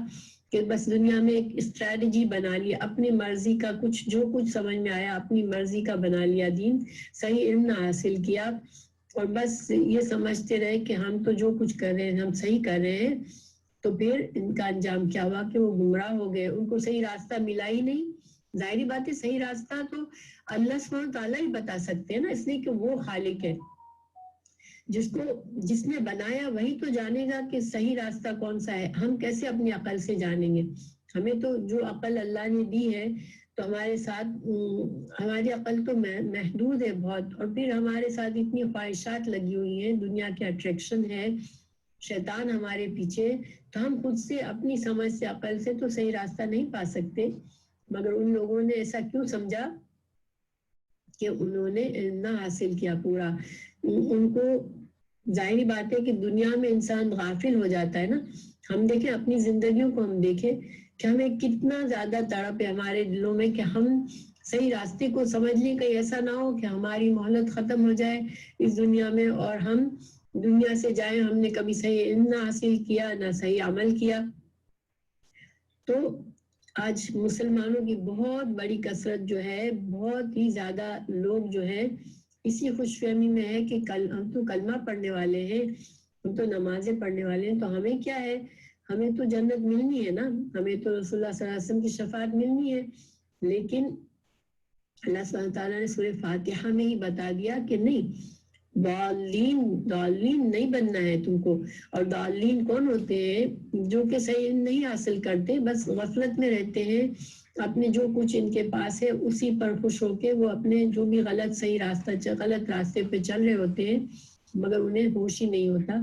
کہ بس دنیا میں ایک اسٹریٹجی بنا لیا، اپنی مرضی کا جو کچھ سمجھ میں آیا اپنی مرضی کا بنا لیا دین، صحیح علم نہ حاصل کیا، اور بس یہ سمجھتے رہے کہ ہم تو جو کچھ کر رہے ہیں ہم صحیح کر رہے ہیں، تو پھر ان کا انجام کیا ہوا کہ وہ گمراہ ہو گئے، ان کو صحیح راستہ ملا ہی نہیں۔ ظاہری بات ہے صحیح راستہ تو اللہ سبحانہ تعالیٰ ہی بتا سکتے ہیں نا، اس لیے کہ وہ خالق ہے، جس نے بنایا وہی تو جانے گا کہ صحیح راستہ کون سا ہے، ہم کیسے اپنی عقل سے جانیں گے؟ ہمیں تو جو عقل اللہ نے دی ہے تو ہمارے ساتھ ہماری عقل تو محدود ہے بہت، اور پھر ہمارے ساتھ اتنی خواہشات لگی ہوئی ہیں، دنیا کے اٹریکشن ہے، شیطان ہمارے پیچھے، تو ہم خود سے اپنی سمجھ سے عقل سے تو صحیح راستہ نہیں پا سکتے. مگر ان لوگوں نے ایسا کیوں سمجھا کہ انہوں نے علم نہ حاصل کیا پورا. ان کو ظاہری بات ہے کہ دنیا میں انسان غافل ہو جاتا ہے نا. ہم دیکھیں اپنی زندگیوں کو، ہم دیکھیں کہ ہمیں کتنا زیادہ تڑپ ہے ہمارے دلوں میں کہ ہم صحیح راستے کو سمجھ لیں، کہیں ایسا نہ ہو کہ ہماری مہلت ختم ہو جائے اس دنیا میں اور ہم دنیا سے جائیں، ہم نے کبھی صحیح علم نہ حاصل کیا، نہ صحیح عمل کیا. تو آج مسلمانوں کی بہت بڑی کثرت جو ہے، بہت ہی زیادہ لوگ جو ہے اسی خوش فہمی میں ہے کہ ہم تو کلمہ پڑھنے والے ہیں، ہم تو نمازیں پڑھنے والے ہیں، تو ہمیں کیا ہے، ہمیں تو جنت ملنی ہے نا، ہمیں تو رسول اللہ صلی اللہ علیہ وسلم کی شفاعت ملنی ہے. لیکن اللہ سبحانہ تعالیٰ نے سورہ فاتحہ میں ہی بتا دیا کہ نہیں، ضالین نہیں بننا ہے تم کو. اور ضالین کون ہوتے ہیں؟ جو کہ صحیح نہیں حاصل کرتے، بس غفلت میں رہتے ہیں، اپنے جو کچھ ان کے پاس ہے اسی پر خوش ہو کے وہ اپنے جو بھی غلط راستے پہ چل رہے ہوتے ہیں، مگر انہیں ہوش ہی نہیں ہوتا.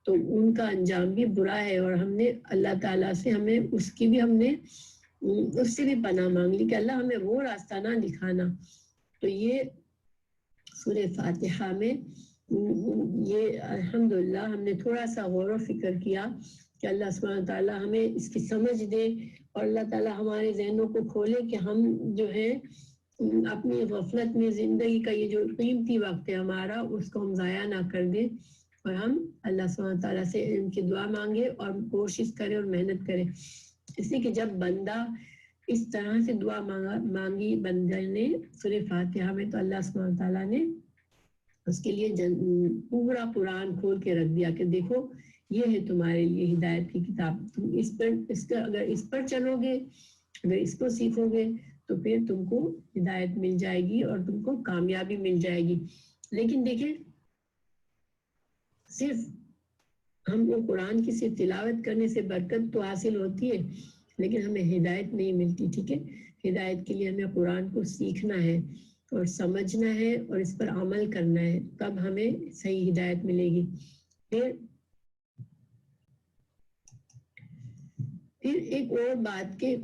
تو ان کا انجام بھی برا ہے. اور ہم نے اللہ تعالیٰ سے اس سے بھی پناہ مانگ لی کہ اللہ ہمیں وہ راستہ نہ دکھانا. تو یہ سورہ فاتحہ میں یہ الحمدللہ ہم نے تھوڑا سا غور و فکر کیا کہ اللہ سبحانہ تعالیٰ ہمیں اس کی سمجھ دے، اور اللہ تعالیٰ ہمارے ذہنوں کو کھولے کہ ہم جو ہے اپنی غفلت میں زندگی کا یہ جو قیمتی وقت ہے ہمارا، اس کو ہم ضائع نہ کر دیں، اور ہم اللہ سبحانہ تعالیٰ سے علم کی دعا مانگے اور کوشش کرے اور محنت کرے. اس لیے کہ جب بندہ اس طرح سے دعا مانگی بندے نے سورہ فاتحہ میں، تو اللہ سبحانہ تعالیٰ نے اس کے لیے پورا قرآن کھول کے رکھ دیا کہ دیکھو یہ ہے تمہارے لیے ہدایت کی کتاب، تم اگر اس پر چلو گے، اگر اس کو سیکھو گے تو پھر تم کو ہدایت مل جائے گی اور تم کو کامیابی مل جائے گی. لیکن دیکھیں، صرف ہم کو قرآن کی صرف تلاوت کرنے سے برکت تو حاصل ہوتی ہے، لیکن ہمیں ہدایت نہیں ملتی. ٹھیک ہے، ہدایت کے لیے ہمیں قرآن کو سیکھنا ہے اور سمجھنا ہے اور اس پر عمل کرنا ہے، تب ہمیں صحیح ہدایت ملے گی. پھر ایک اور بات کہ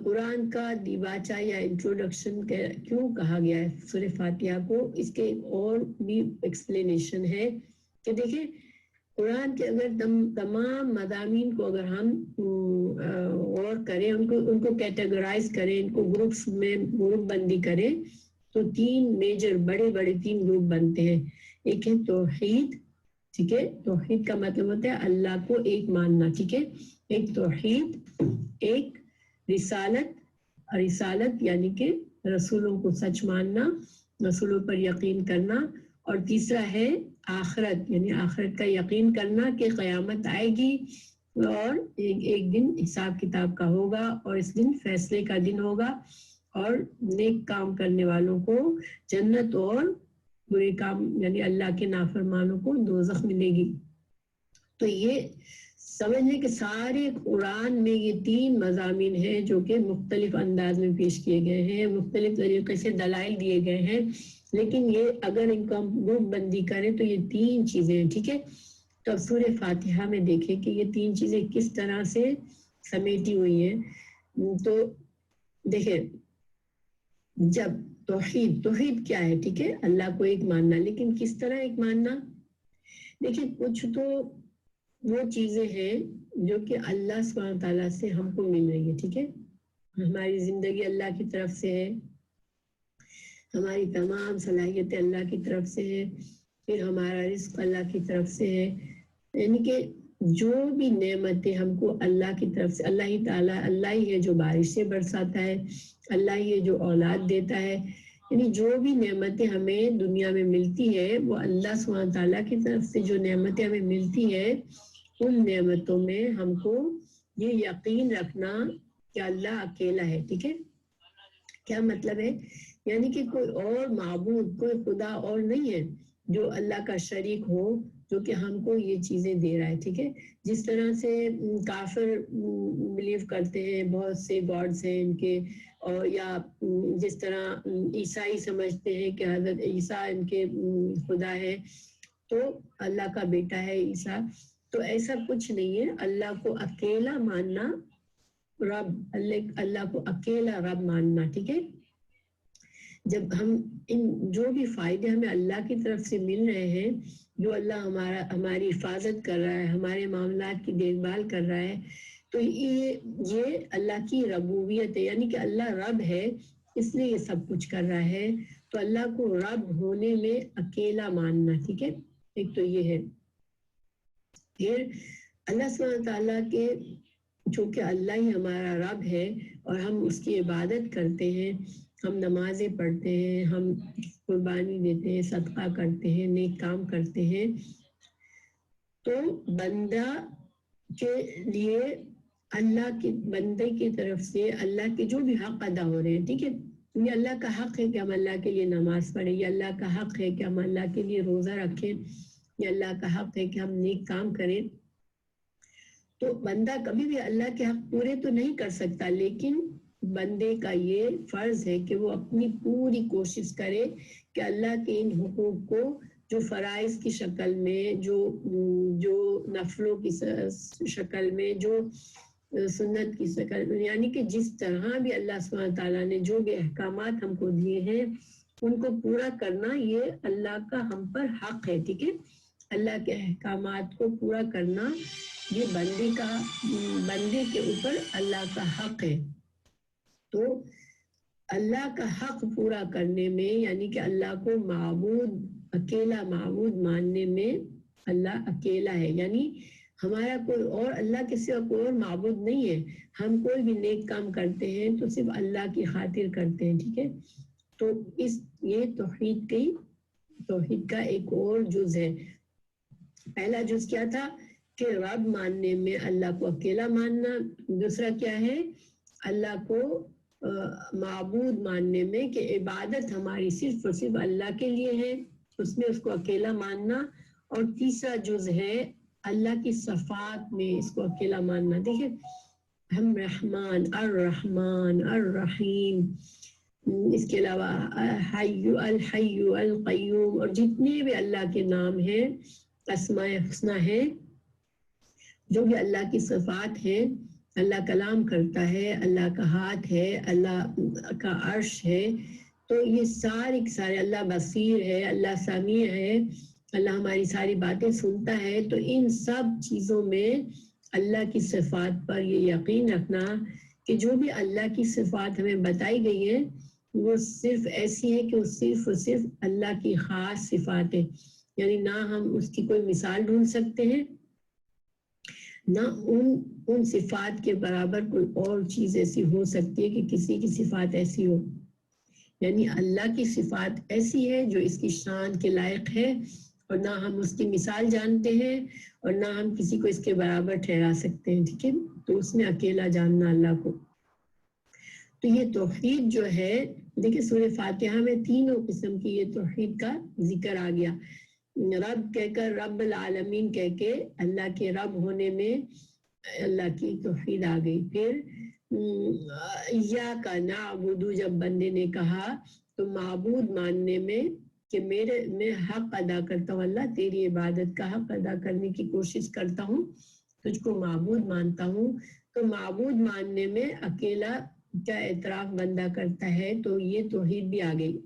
قرآن کا دیباچہ یا انٹروڈکشن کیوں کہا گیا ہے سورہ فاتحہ کو، اس کے ایک اور بھی ایکسپلینیشن ہے کہ دیکھیں قرآن کے اگر تمام مضامین کو اگر ہم غور کریں، ان کو کیٹیگرائز کریں، ان کو گروپس میں گروپ بندی کریں، تو تین میجر بڑے تین گروپ بنتے ہیں. ایک ہے توحید. ٹھیک ہے، توحید کا مطلب ہوتا ہے اللہ کو ایک ماننا. ٹھیک ہے، ایک توحید، ایک رسالت یعنی کہ رسولوں کو سچ ماننا، رسولوں پر یقین کرنا، اور تیسرا ہے آخرت، یعنی آخرت کا یقین کرنا کہ قیامت آئے گی اور ایک دن حساب کتاب کا ہوگا، اور اس دن فیصلے کا دن ہوگا، اور نیک کام کرنے والوں کو جنت اور برے کام یعنی اللہ کے نافرمانوں کو دوزخ ملے گی. تو یہ سمجھنے کہ سارے قرآن میں یہ تین مضامین ہیں جو کہ مختلف انداز میں پیش کیے گئے ہیں، مختلف طریقے سے دلائل دیے گئے ہیں، لیکن یہ اگر ان کو ہم گروپ بندی کریں تو یہ تین چیزیں ہیں. ٹھیک ہے، تو اب سورہ فاتحہ میں دیکھیں کہ یہ تین چیزیں کس طرح سے سمیٹی ہوئی ہیں. تو دیکھیں، جب توحید کیا ہے؟ ٹھیک ہے، اللہ کو ایک ماننا، لیکن کس طرح ایک ماننا؟ دیکھیں کچھ تو وہ چیزیں ہیں جو کہ اللہ سبحانہ تعالیٰ سے ہم کو مل رہی ہے. ٹھیک ہے، ہماری زندگی اللہ کی طرف سے ہے، ہماری تمام صلاحیتیں اللہ کی طرف سے ہے، پھر ہمارا رزق اللہ کی طرف سے ہے. یعنی کہ جو بھی نعمتیں ہم کو اللہ کی طرف سے، اللہ ہی تعالیٰ، اللہ ہی ہے جو بارش سے برساتا ہے، اللہ ہی ہے جو اولاد دیتا ہے. یعنی جو بھی نعمتیں ہمیں دنیا میں ملتی ہے وہ اللہ سبحانہ تعالیٰ کی طرف سے جو نعمتیں ہمیں ملتی ہے، ان نعمتوں میں ہم کو یہ یقین رکھنا کہ اللہ اکیلا ہے. ٹھیک ہے، کیا مطلب ہے؟ یعنی کہ کوئی اور معبود، کوئی خدا اور نہیں ہے جو اللہ کا شریک ہو جو کہ ہم کو یہ چیزیں دے رہا ہے. ٹھیک ہے, جس طرح سے کافر بلیو کرتے ہیں بہت سے گاڈز ہیں ان کے, اور یا جس طرح عیسائی سمجھتے ہیں کہ حضرت عیسیٰ ان کے خدا ہے, تو اللہ کا بیٹا ہے عیسیٰ. تو ایسا کچھ نہیں ہے. اللہ کو اکیلا ماننا, رب, اللہ کو اکیلا رب ماننا. ٹھیک ہے, جب ہم ان جو بھی فائدے ہمیں اللہ کی طرف سے مل رہے ہیں, جو اللہ ہماری حفاظت کر رہا ہے, ہمارے معاملات کی دیکھ بھال کر رہا ہے, تو یہ اللہ کی ربوبیت ہے, یعنی کہ اللہ رب ہے اس لیے یہ سب کچھ کر رہا ہے. تو اللہ کو رب ہونے میں اکیلا ماننا. ٹھیک ہے, ایک تو یہ ہے. پھر اللہ سبحانہ تعالیٰ کے, چونکہ اللہ ہی ہمارا رب ہے اور ہم اس کی عبادت کرتے ہیں, ہم نمازیں پڑھتے ہیں, ہم قربانی دیتے ہیں, صدقہ کرتے ہیں, نیک کام کرتے ہیں, تو بندہ کے لیے اللہ کے بندے کی طرف سے اللہ کے جو بھی حق ادا ہو رہے ہیں, ٹھیک ہے, یہ اللہ کا حق ہے کہ ہم اللہ کے لیے نماز پڑھیں, یہ اللہ کا حق ہے کہ ہم اللہ کے لیے روزہ رکھیں, یہ اللہ کا حق ہے کہ ہم نیک کام کریں. تو بندہ کبھی بھی اللہ کے حق پورے تو نہیں کر سکتا, لیکن بندے کا یہ فرض ہے کہ وہ اپنی پوری کوشش کرے کہ اللہ کے ان حقوق کو, جو فرائض کی شکل میں, جو نفلوں کی شکل میں, جو سنت کی شکل میں, یعنی کہ جس طرح بھی اللہ سبحانہ تعالیٰ نے جو بھی احکامات ہم کو دیے ہیں ان کو پورا کرنا یہ اللہ کا ہم پر حق ہے. ٹھیک ہے, اللہ کے احکامات کو پورا کرنا یہ بندے کے اوپر اللہ کا حق ہے. تو اللہ کا حق پورا کرنے میں, یعنی کہ اللہ کو معبود, اکیلا معبود ماننے میں, اللہ اکیلا ہے, یعنی ہمارا کوئی اور اللہ کے سوا کوئی اور معبود نہیں ہے. ہم کوئی بھی نیک کام کرتے ہیں تو صرف اللہ کی خاطر کرتے ہیں. ٹھیک ہے, تو یہ توحید کا ایک اور جز ہے. پہلا جز کیا تھا کہ رب ماننے میں اللہ کو اکیلا ماننا. دوسرا کیا ہے, اللہ کو معبود ماننے میں کہ عبادت ہماری صرف اور صرف اللہ کے لیے ہے, اس میں اس کو اکیلا ماننا. اور تیسرا جز ہے اللہ کی صفات میں اس کو اکیلا ماننا. دیکھیں, ہم رحمان, الرحمن, الرحیم, اس کے علاوہ الحی, القیوم, اور جتنے بھی اللہ کے نام ہیں, اسماء حسنہ ہیں, جو بھی اللہ کی صفات ہیں, اللہ کلام کرتا ہے, اللہ کا ہاتھ ہے, اللہ کا عرش ہے, تو یہ سارے سارے, اللہ بصیر ہے, اللہ سمیع ہے, اللہ ہماری ساری باتیں سنتا ہے. تو ان سب چیزوں میں اللہ کی صفات پر یہ یقین رکھنا کہ جو بھی اللہ کی صفات ہمیں بتائی گئی ہیں وہ صرف ایسی ہے کہ وہ صرف اور صرف اللہ کی خاص صفات ہے, یعنی نہ ہم اس کی کوئی مثال ڈھونڈ سکتے ہیں, نہ ان صفات کے برابر کوئی اور چیز ایسی ہو سکتی ہے کہ کسی کی صفات ایسی ہو. یعنی اللہ کی صفات ایسی ہے جو اس کی شان کے لائق ہے, اور نہ ہم اس کی مثال جانتے ہیں اور نہ ہم کسی کو اس کے برابر ٹھہرا سکتے ہیں. ٹھیک ہے, تو اس میں اکیلا جاننا اللہ کو. تو یہ توحید جو ہے, دیکھیں سورہ فاتحہ میں تینوں قسم کی یہ توحید کا ذکر آ گیا. رب کہہ کر, رب العالمین کہہ کے اللہ کے رب ہونے میں اللہ کی توحید آ گئی. پھر ایاک نعبد, جب بندے نے کہا تو معبود ماننے میں کہ میں حق ادا کرتا ہوں, اللہ تیری عبادت کا حق ادا کرنے کی کوشش کرتا ہوں, تجھ کو معبود مانتا ہوں. تو معبود ماننے میں اکیلا کا اعتراف بندہ کرتا ہے, تو یہ توحید بھی آ گئی.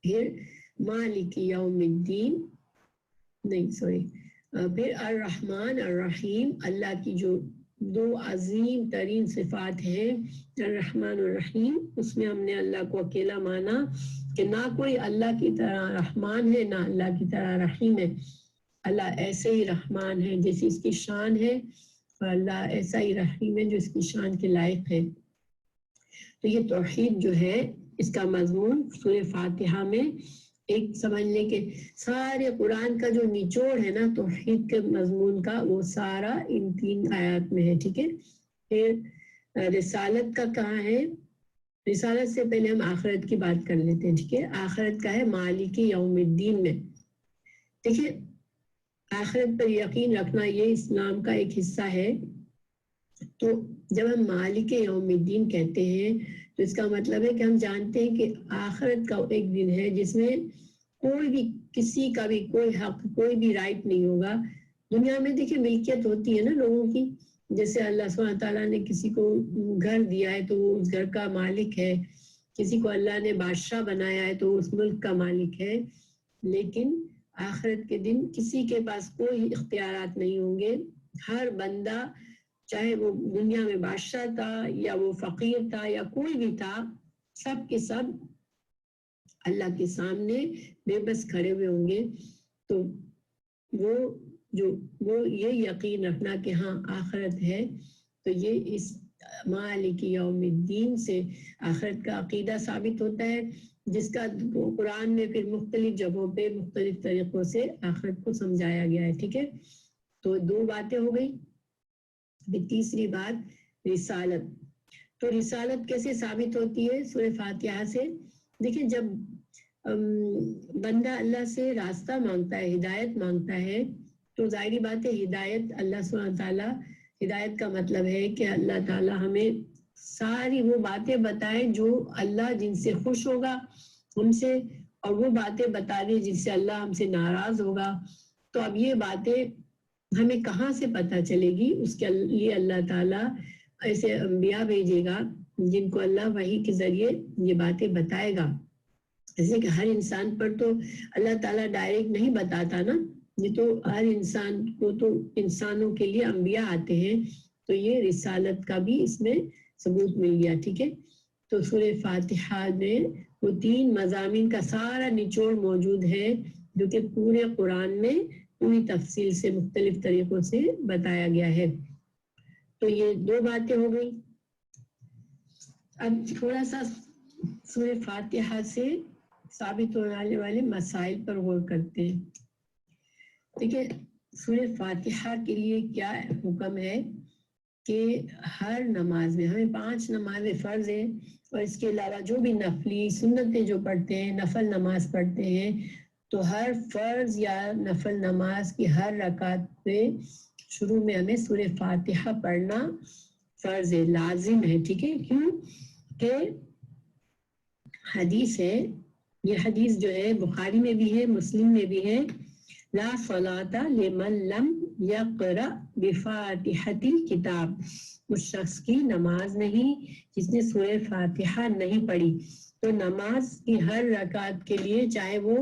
پھر مالک یوم الدین, نہیں سوری, پھر الرحمن الرحیم, اللہ کی جو دو عظیم ترین صفات ہیں الرحمن الرحیم, اس میں ہم نے اللہ کو اکیلا مانا کہ نہ کوئی اللہ کی طرح رحمان ہے, نہ اللہ کی طرح رحیم ہے. اللہ ایسے ہی رحمان ہے جیسی اس کی شان ہے, اور اللہ ایسا ہی رحیم ہے جو اس کی شان کے لائق ہے. تو یہ توحید جو ہے اس کا مضمون سورہ فاتحہ میں ایک سمجھ لیں کہ سارے قرآن کا جو نچوڑ ہے نا توحید کے مضمون کا, وہ سارا ان 3 آیات میں ہے. ٹھیک ہے, پھر رسالت کا کہاں ہے, رسالت سے پہلے ہم آخرت کی بات کر لیتے ہیں. ٹھیک ہے, آخرت کا ہے مالک یوم الدین میں. دیکھیے آخرت پر یقین رکھنا یہ اسلام کا ایک حصہ ہے. تو جب ہم مالک یوم الدین کہتے ہیں تو اس کا مطلب ہے کہ ہم جانتے ہیں کہ آخرت کا ایک دن ہے جس میں کوئی بھی کسی کا بھی کوئی حق کوئی بھی رائٹ نہیں ہوگا. دنیا میں دیکھیں ملکیت ہوتی ہے نا لوگوں کی, جیسے اللہ سبحانہ تعالیٰ نے کسی کو گھر دیا ہے تو وہ اس گھر کا مالک ہے, کسی کو اللہ نے بادشاہ بنایا ہے تو اس ملک کا مالک ہے. لیکن آخرت کے دن کسی کے پاس کوئی اختیارات نہیں ہوں گے. ہر بندہ چاہے وہ دنیا میں بادشاہ تھا یا وہ فقیر تھا یا کوئی بھی تھا, سب کے سب اللہ کے سامنے بے بس کھڑے ہوئے ہوں گے. تو وہ یہ یقین رکھنا کہ ہاں آخرت ہے, تو یہ اس مالک یوم الدین سے آخرت کا عقیدہ ثابت ہوتا ہے, جس کا قرآن میں پھر مختلف جگہوں پہ مختلف طریقوں سے آخرت کو سمجھایا گیا ہے. ٹھیک ہے, تو 2 باتیں ہو گئی. تیسری بات رسالت. تو رسالت کیسے ثابت ہوتی ہے؟ سورہ فاتحہ سے. دیکھیں جب بندہ اللہ سے راستہ مانگتا ہے, ہدایت مانگتا ہے, تو ظاہری بات ہے ہدایت اللہ سبحانہ تعالیٰ, ہدایت کا مطلب ہے کہ اللہ تعالیٰ ہمیں ساری وہ باتیں بتائے جو اللہ جن سے خوش ہوگا ہم سے, اور وہ باتیں بتا دے جن سے اللہ ہم سے ناراض ہوگا. تو اب یہ باتیں ہمیں کہاں سے پتہ چلے گی؟ اس کے لیے اللہ تعالیٰ ایسے انبیاء بھیجے گا جن کو اللہ وحی کے ذریعے یہ باتیں بتائے گا. جیسے کہ ہر انسان پر تو اللہ تعالیٰ ڈائریکٹ نہیں بتاتا نا, یہ تو ہر انسان کو تو انسانوں کے لیے انبیاء آتے ہیں, تو یہ رسالت کا بھی اس میں ثبوت مل گیا. ٹھیک ہے, تو سورہ فاتحہ میں وہ 3 مضامین کا سارا نچوڑ موجود ہے جو کہ پورے قرآن میں پوری تفصیل سے مختلف طریقوں سے بتایا گیا ہے. تو یہ 2 باتیں ہو گئی. اب تھوڑا سا سورہ فاتحہ سے ثابت ہونے والے مسائل پر غور کرتے ہیں. دیکھیں سورہ فاتحہ کے لیے کیا حکم ہے کہ ہر نماز میں ہمیں 5 نمازیں فرض ہیں, اور اس کے علاوہ جو بھی نفلی سنتیں جو پڑھتے ہیں, نفل نماز پڑھتے ہیں, تو ہر فرض یا نفل نماز کی ہر رکعت پہ شروع میں ہمیں سورہ فاتحہ پڑھنا فرض ہے, لازم ہے. ٹھیک ہے, کیوں کہ حدیث ہے, یہ حدیث جو ہے بخاری میں بھی ہے مسلم میں بھی ہے, لا صلاۃ لمن لم یقرأ بفاتحۃ الکتاب, اس شخص کی نماز نہیں جس نے سورہ فاتحہ نہیں پڑھی. تو نماز کی ہر رکعت کے لیے چاہے وہ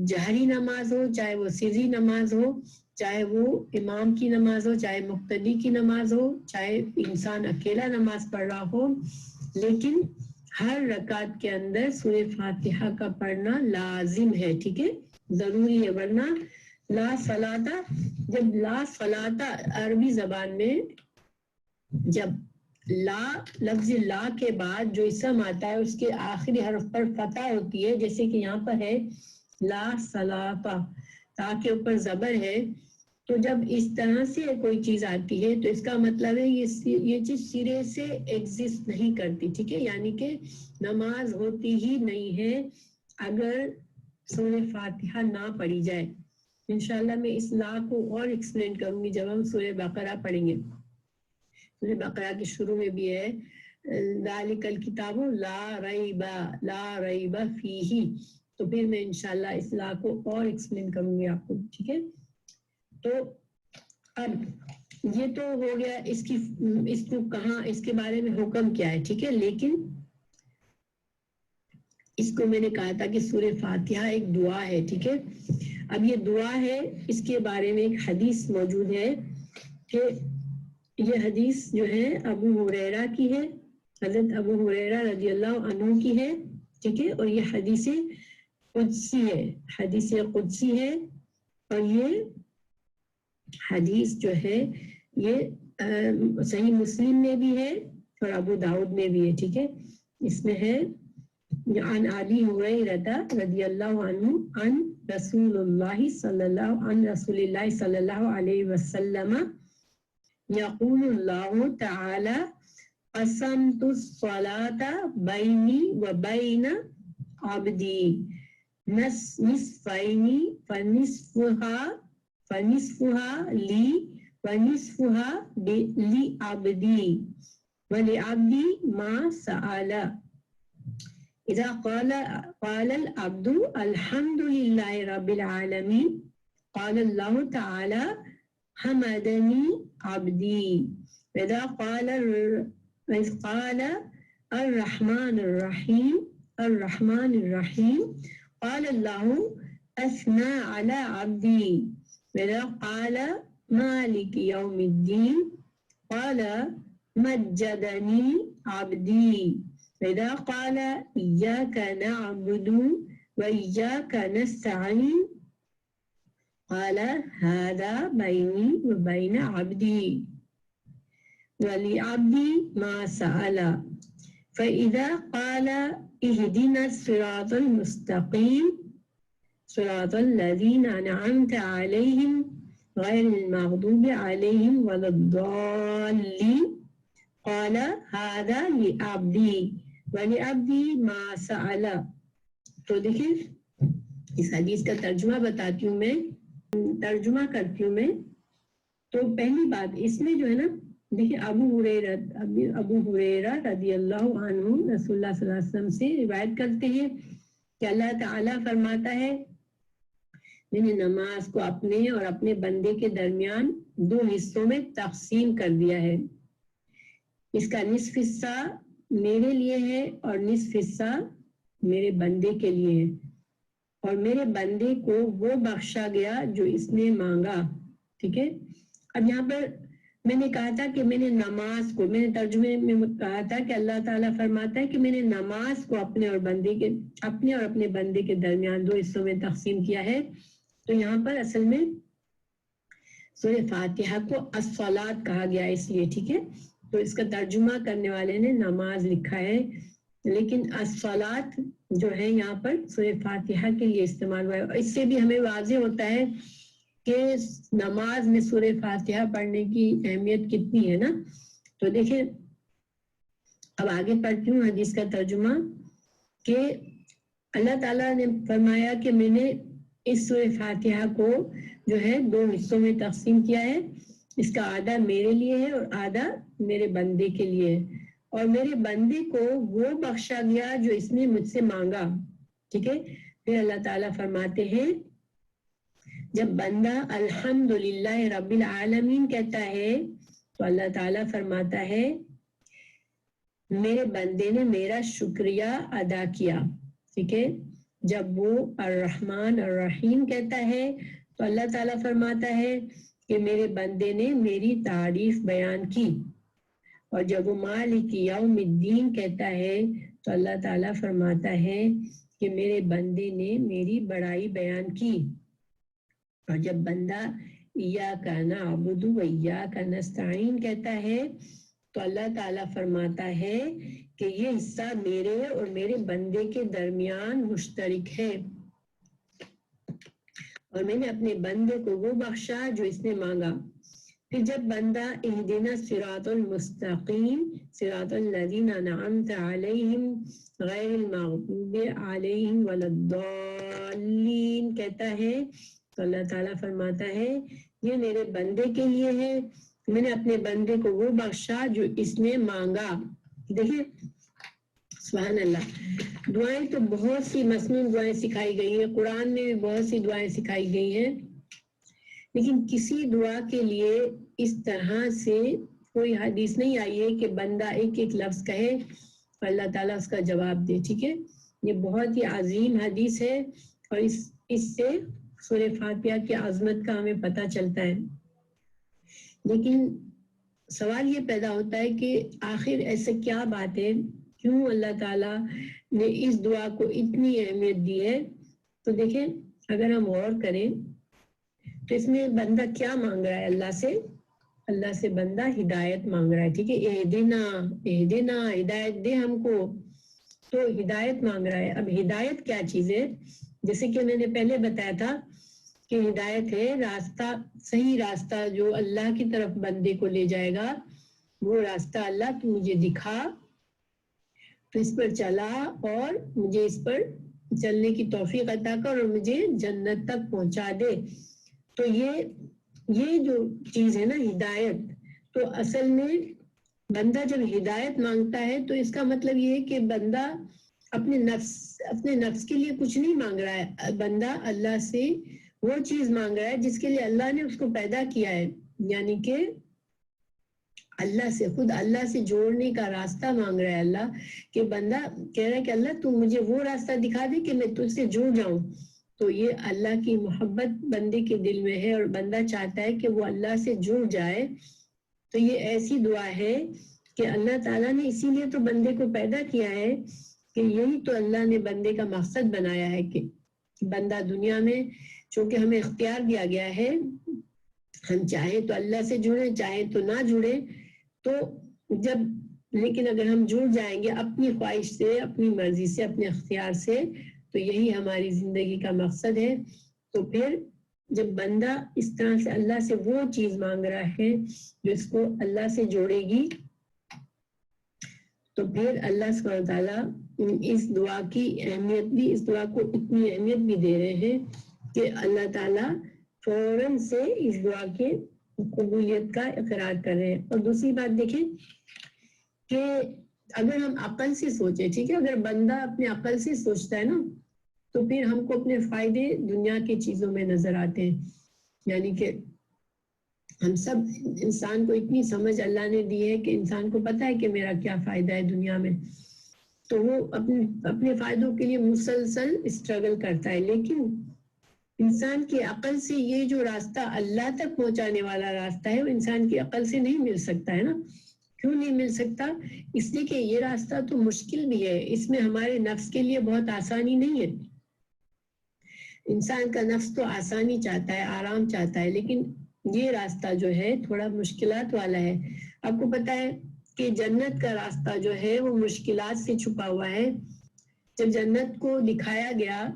جہری نماز ہو, چاہے وہ سری نماز ہو, چاہے وہ امام کی نماز ہو, چاہے مقتدی کی نماز ہو, چاہے انسان اکیلا نماز پڑھ رہا ہو, لیکن ہر رکعت کے اندر سورہ فاتحہ کا پڑھنا لازم ہے. ٹھیک ہے, ضروری ہے, ورنہ لا صلاۃ, جب لا صلاۃ عربی زبان میں جب لا لفظ لا کے بعد جو اسم آتا ہے اس کے آخری حرف پر فتح ہوتی ہے, جیسے کہ یہاں پر ہے لا صلاۃ, تا کے اوپر زبر ہے, تو جب اس طرح سے کوئی چیز آتی ہے تو اس کا مطلب ہے یہ چیز سرے سے ایگزسٹ نہیں کرتی. ٹھیک ہے, یعنی کہ نماز ہوتی ہی نہیں ہے اگر سورہ فاتحہ نہ پڑھی جائے. انشاءاللہ میں اس لا کو اور ایکسپلین کروں گی جب ہم سورہ بقرہ پڑھیں گے. سورہ بقرہ کے شروع میں بھی ہے ذالک الکتاب لا ریب فیہ, تو پھر میں انشاءاللہ اس لا کو اور ایکسپلین کروں گی آپ کو. ٹھیک ہے, تو اب یہ تو ہو گیا اس کو کہاں اس کے بارے میں حکم کیا ہے. ٹھیک ہے, لیکن اس کو میں نے کہا تھا کہ سورہ فاتحہ ایک دعا ہے. ٹھیک ہے, اب یہ دعا ہے, اس کے بارے میں ایک حدیث موجود ہے کہ یہ حدیث جو ہے ابو ہریرہ کی ہے, حضرت ابو ہریرہ رضی اللہ عنہ کی ہے. ٹھیک ہے, اور یہ حدیث قدسی ہے, حدیث قدسی ہے, اور یہ حدیث جو ہے یہ صحیح مسلم میں بھی ہے اور ابو داؤد میں بھی ہے. ٹھیک ہے, اس میں ہے عن ابی ہریرہ رضی اللہ عنہ عن رسول اللہ صلی اللہ علیہ وسلم یقول اللہ تعالی قسمت الصلاۃ بینی و بین عبدی نصفینی فنصفها لی ونصفها لعبدی ولعبدی ما سأل اذا قال العبد الحمد للہ رب العالمین قال اللہ تعالی حمدنی عبدی وإذا قال الرحمن الرحیم قال اللہ اثنى على عبدی وإذا قال مالک یوم الدین قال مجدنی عبدی وإذا قال إياك نعبد وإياك نستعين قال هذا بيني وبين عبدي ولعبدي ما سأل فإذا قال اهدنا الصراط المستقيم صراط الذين أنعمت عليهم غير المغضوب عليهم ولا الضالين قال هذا لعبدي وَلِعَبْدِي مَا سَأَلَ. تو دیکھیں اس حدیث کا ترجمہ بتاتی ہوں میں، ترجمہ کرتی ہوں میں. تو پہلی بات اس میں جو ہے نا، دیکھیں ابو ہریرہ رضی اللہ عنہ رسول اللہ صلی اللہ علیہ وسلم سے روایت کرتے ہیں کہ اللہ تعالیٰ فرماتا ہے میں نے نماز کو اپنے اور اپنے بندے کے درمیان 2 حصوں میں تقسیم کر دیا ہے. اس کا نصف حصہ میرے لیے ہے اور نصف حصہ میرے بندے کے لیے ہے، اور میرے بندے کو وہ بخشا گیا جو اس نے مانگا. ٹھیک ہے. اب یہاں پر میں نے کہا تھا کہ میں نے نماز کو، میں نے ترجمے میں کہا تھا کہ اللہ تعالیٰ فرماتا ہے کہ میں نے نماز کو اپنے اور اپنے بندے کے درمیان 2 حصوں میں تقسیم کیا ہے. تو یہاں پر اصل میں سورہ فاتحہ کو الصلاۃ کہا گیا اس لیے. ٹھیک ہے. تو اس کا ترجمہ کرنے والے نے نماز لکھا ہے، لیکن الصلاۃ جو ہے یہاں پر سورہ فاتحہ کے لیے استعمال ہوا ہے. اس سے بھی ہمیں واضح ہوتا ہے کہ نماز میں سورہ فاتحہ پڑھنے کی اہمیت کتنی ہے نا. تو دیکھیں اب آگے پڑھتی ہوں حدیث کا ترجمہ کہ اللہ تعالیٰ نے فرمایا کہ میں نے اس سورہ فاتحہ کو جو ہے 2 حصوں میں تقسیم کیا ہے. اس کا آدھا میرے لیے ہے اور آدھا میرے بندے کے لیے ہے، اور میرے بندے کو وہ بخشا گیا جو اس نے مجھ سے مانگا. ٹھیک ہے. پھر اللہ تعالیٰ فرماتے ہیں جب بندہ الحمدللہ رب العالمین کہتا ہے تو اللہ تعالیٰ فرماتا ہے میرے بندے نے میرا شکریہ ادا کیا. ٹھیک ہے. جب وہ الرحمن الرحیم کہتا ہے تو اللہ تعالیٰ فرماتا ہے کہ میرے بندے نے میری تعریف بیان کی. اور جب وہ مالک یوم الدین کہتا ہے تو اللہ تعالیٰ فرماتا ہے کہ میرے بندے نے میری بڑائی بیان کی. اور جب بندہ ایاک نعبد و ایاک نستعین کہتا ہے تو اللہ تعالیٰ فرماتا ہے کہ یہ حصہ میرے اور میرے بندے کے درمیان مشترک ہے، اور میں نے اپنے بندے کو وہ بخشا جو اس نے مانگا. پھر جب بندہ اہدنا الصراط المستقیم صراط الذین انعمت علیہم غیر المغضوب علیہم ولا الضالین کہتا ہے تو اللہ تعالیٰ فرماتا ہے یہ میرے بندے کے لیے ہے، میں نے اپنے بندے کو وہ بخشا جو اس نے مانگا. دیکھیں سبحان اللہ. دعائیں تو بہت سی مسنون دعائیں سکھائی گئی ہیں، قرآن میں بھی بہت سی دعائیں سکھائی گئی ہیں، لیکن کسی دعا کے لیے اس طرح سے کوئی حدیث نہیں آئی ہے کہ بندہ ایک ایک لفظ کہے اور اللہ تعالیٰ اس کا جواب دے. ٹھیک ہے. یہ بہت ہی عظیم حدیث ہے اور اس سے سورہ فاتحہ کی عظمت کا ہمیں پتہ چلتا ہے. لیکن سوال یہ پیدا ہوتا ہے کہ آخر ایسے کیا بات ہے، کیوں اللہ تعالیٰ نے اس دعا کو اتنی اہمیت دی ہے. تو دیکھیں اگر ہم غور کریں تو اس میں بندہ کیا مانگ رہا ہے اللہ سے بندہ ہدایت مانگ رہا ہے. ٹھیک ہے. اہدنا ہدایت دے ہم کو، تو ہدایت مانگ رہا ہے. اب ہدایت کیا چیز ہے؟ جیسے کہ میں نے پہلے بتایا تھا کہ ہدایت ہے راستہ، صحیح راستہ جو اللہ کی طرف بندے کو لے جائے گا، وہ راستہ اللہ تو مجھے دکھا، تو اس پر چلا اور مجھے اس پر چلنے کی توفیق عطا کر اور مجھے جنت تک پہنچا دے. تو یہ جو چیز ہے نا ہدایت، تو اصل میں بندہ جب ہدایت مانگتا ہے تو اس کا مطلب یہ ہے کہ بندہ اپنے نفس کے لیے کچھ نہیں مانگ رہا ہے، بندہ اللہ سے وہ چیز مانگ رہا ہے جس کے لیے اللہ نے اس کو پیدا کیا ہے، یعنی کہ اللہ سے، خود اللہ سے جوڑنے کا راستہ مانگ رہا ہے اللہ، کہ بندہ کہہ رہا ہے کہ اللہ تم مجھے وہ راستہ دکھا دے کہ میں تجھ سے جڑ جاؤں. تو یہ اللہ کی محبت بندے کے دل میں ہے اور بندہ چاہتا ہے کہ وہ اللہ سے جڑ جائے. تو یہ ایسی دعا ہے کہ اللہ تعالیٰ نے اسی لیے تو بندے کو پیدا کیا ہے، کہ یہی تو اللہ نے بندے کا مقصد بنایا ہے کہ بندہ دنیا میں، چونکہ ہمیں اختیار دیا گیا ہے، ہم چاہیں تو اللہ سے جڑیں چاہیں تو نہ جڑیں. تو لیکن اگر ہم جڑ جائیں گے اپنی خواہش سے، اپنی مرضی سے، اپنے اختیار سے، تو یہی ہماری زندگی کا مقصد ہے. تو پھر جب بندہ اس طرح سے اللہ سے وہ چیز مانگ رہا ہے جو اس کو اللہ سے جوڑے گی، تو پھر اللہ سبحانہ تعالیٰ اس دعا کی اہمیت بھی، اس دعا کو اتنی اہمیت بھی دے رہے ہیں کہ اللہ تعالیٰ فوراً سے اس دعا کے قبولیت کا اقرار کر رہے ہیں. اور دوسری بات دیکھیں کہ اگر ہم عقل سے سوچیں، ٹھیک ہے، اگر بندہ اپنے عقل سے سوچتا ہے نا تو پھر ہم کو اپنے فائدے دنیا کی چیزوں میں نظر آتے ہیں. یعنی کہ ہم سب انسان کو اتنی سمجھ اللہ نے دی ہے کہ انسان کو پتا ہے کہ میرا کیا فائدہ ہے دنیا میں، تو وہ اپنے فائدوں کے لیے مسلسل اسٹرگل کرتا ہے. لیکن انسان کی عقل سے یہ جو راستہ اللہ تک پہنچانے والا راستہ ہے وہ انسان کی عقل سے نہیں مل سکتا ہے نا. کیوں نہیں مل سکتا؟ اس لیے کہ یہ راستہ تو مشکل بھی ہے، اس میں ہمارے نفس کے لیے بہت آسانی نہیں ہے. انسان کا نفس تو آسانی چاہتا ہے، آرام چاہتا ہے، لیکن یہ راستہ جو ہے تھوڑا مشکلات والا ہے. آپ کو پتا ہے کہ جنت کا راستہ جو ہے وہ مشکلات سے چھپا ہوا ہے. جب جنت کو دکھایا گیا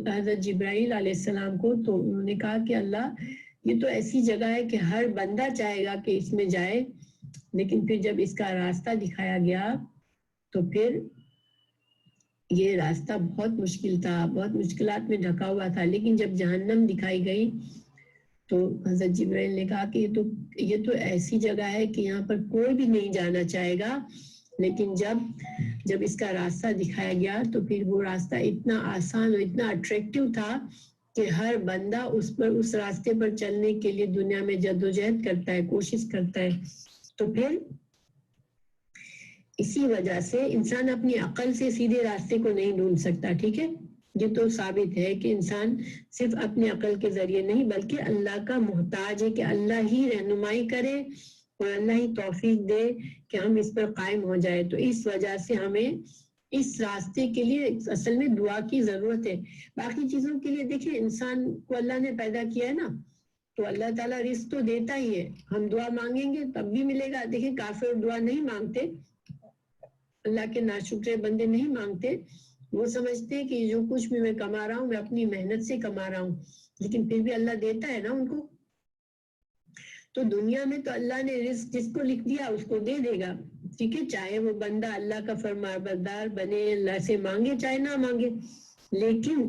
حضرت جبرائیل علیہ السلام کو، تو انہوں نے کہا کہ اللہ یہ تو ایسی جگہ ہے کہ ہر بندہ چاہے گا کہ اس میں جائے، لیکن پھر جب اس کا راستہ دکھایا گیا تو پھر یہ راستہ بہت مشکل تھا، بہت مشکلات میں ڈھکا ہوا تھا. لیکن جب جہنم دکھائی گئی تو حضرت جبرائیل نے کہا کہ یہ تو ایسی جگہ ہے کہ یہاں پر کوئی بھی نہیں جانا چاہے گا. لیکن جب اس کا راستہ دکھایا گیا تو پھر وہ راستہ اتنا آسان اور اتنا اٹریکٹیو تھا کہ ہر بندہ اس راستے پر چلنے کے لیے دنیا میں جدوجہد کرتا ہے، کوشش کرتا ہے. تو پھر اسی وجہ سے انسان اپنی عقل سے سیدھے راستے کو نہیں ڈھونڈ سکتا. ٹھیک ہے، یہ تو ثابت ہے کہ انسان صرف اپنی عقل کے ذریعے نہیں بلکہ اللہ کا محتاج ہے، کہ اللہ ہی رہنمائی کرے اور اللہ ہی توفیق دے کہ ہم اس پر قائم ہو جائے. تو اس وجہ سے ہمیں اس راستے کے لیے اصل میں دعا کی ضرورت ہے. باقی چیزوں کے لیے دیکھیں انسان کو اللہ نے پیدا کیا ہے نا، تو اللہ تعالیٰ رزق تو دیتا ہی ہے، ہم دعا مانگیں گے تب بھی ملے گا. دیکھیں کافر دعا نہیں مانگتے، اللہ کے ناشکرے بندے نہیں مانگتے، وہ سمجھتے ہیں کہ جو کچھ بھی میں کما رہا ہوں میں اپنی محنت سے کما رہا ہوں، لیکن پھر بھی اللہ دیتا ہے نا ان کو. تو دنیا میں تو اللہ نے رزق جس کو لکھ دیا اس کو دے دے گا. ٹھیک ہے، چاہے وہ بندہ اللہ کا فرمانبردار بنے، اللہ سے مانگے چاہے نہ مانگے. لیکن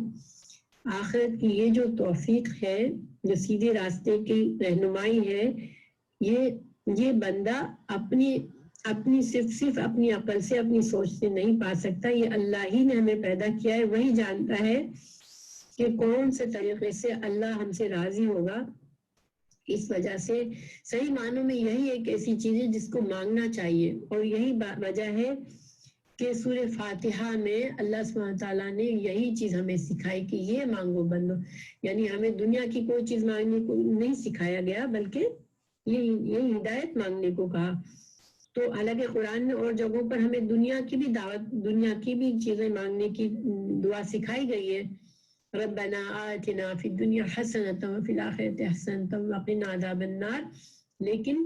آخرت کی یہ جو توفیق ہے، جو سیدھے راستے کی رہنمائی ہے، یہ بندہ اپنی صرف اپنی عقل سے، اپنی سوچ سے نہیں پا سکتا. یہ اللہ ہی نے ہمیں پیدا کیا ہے، وہی جانتا ہے کہ کون سے طریقے سے اللہ ہم سے راضی ہوگا. اس وجہ سے صحیح معنوں میں یہی ایک ایسی چیز ہے جس کو مانگنا چاہیے. اور یہی وجہ ہے کہ سورہ فاتحہ میں اللہ سبحانہ تعالیٰ نے یہی چیز ہمیں سکھائی کہ یہ مانگو بندو. یعنی ہمیں دنیا کی کوئی چیز مانگنے کو نہیں سکھایا گیا بلکہ یہ ہدایت مانگنے کو کہا. تو حالانکہ قرآن میں اور جگہوں پر ہمیں دنیا کی بھی دعوت، دنیا کی بھی چیزیں مانگنے کی دعا سکھائی گئی ہے. ربنا آتنا فی الدنیا حسنۃ وفی الآخرۃ حسنۃ وقنا عذاب النار. لیکن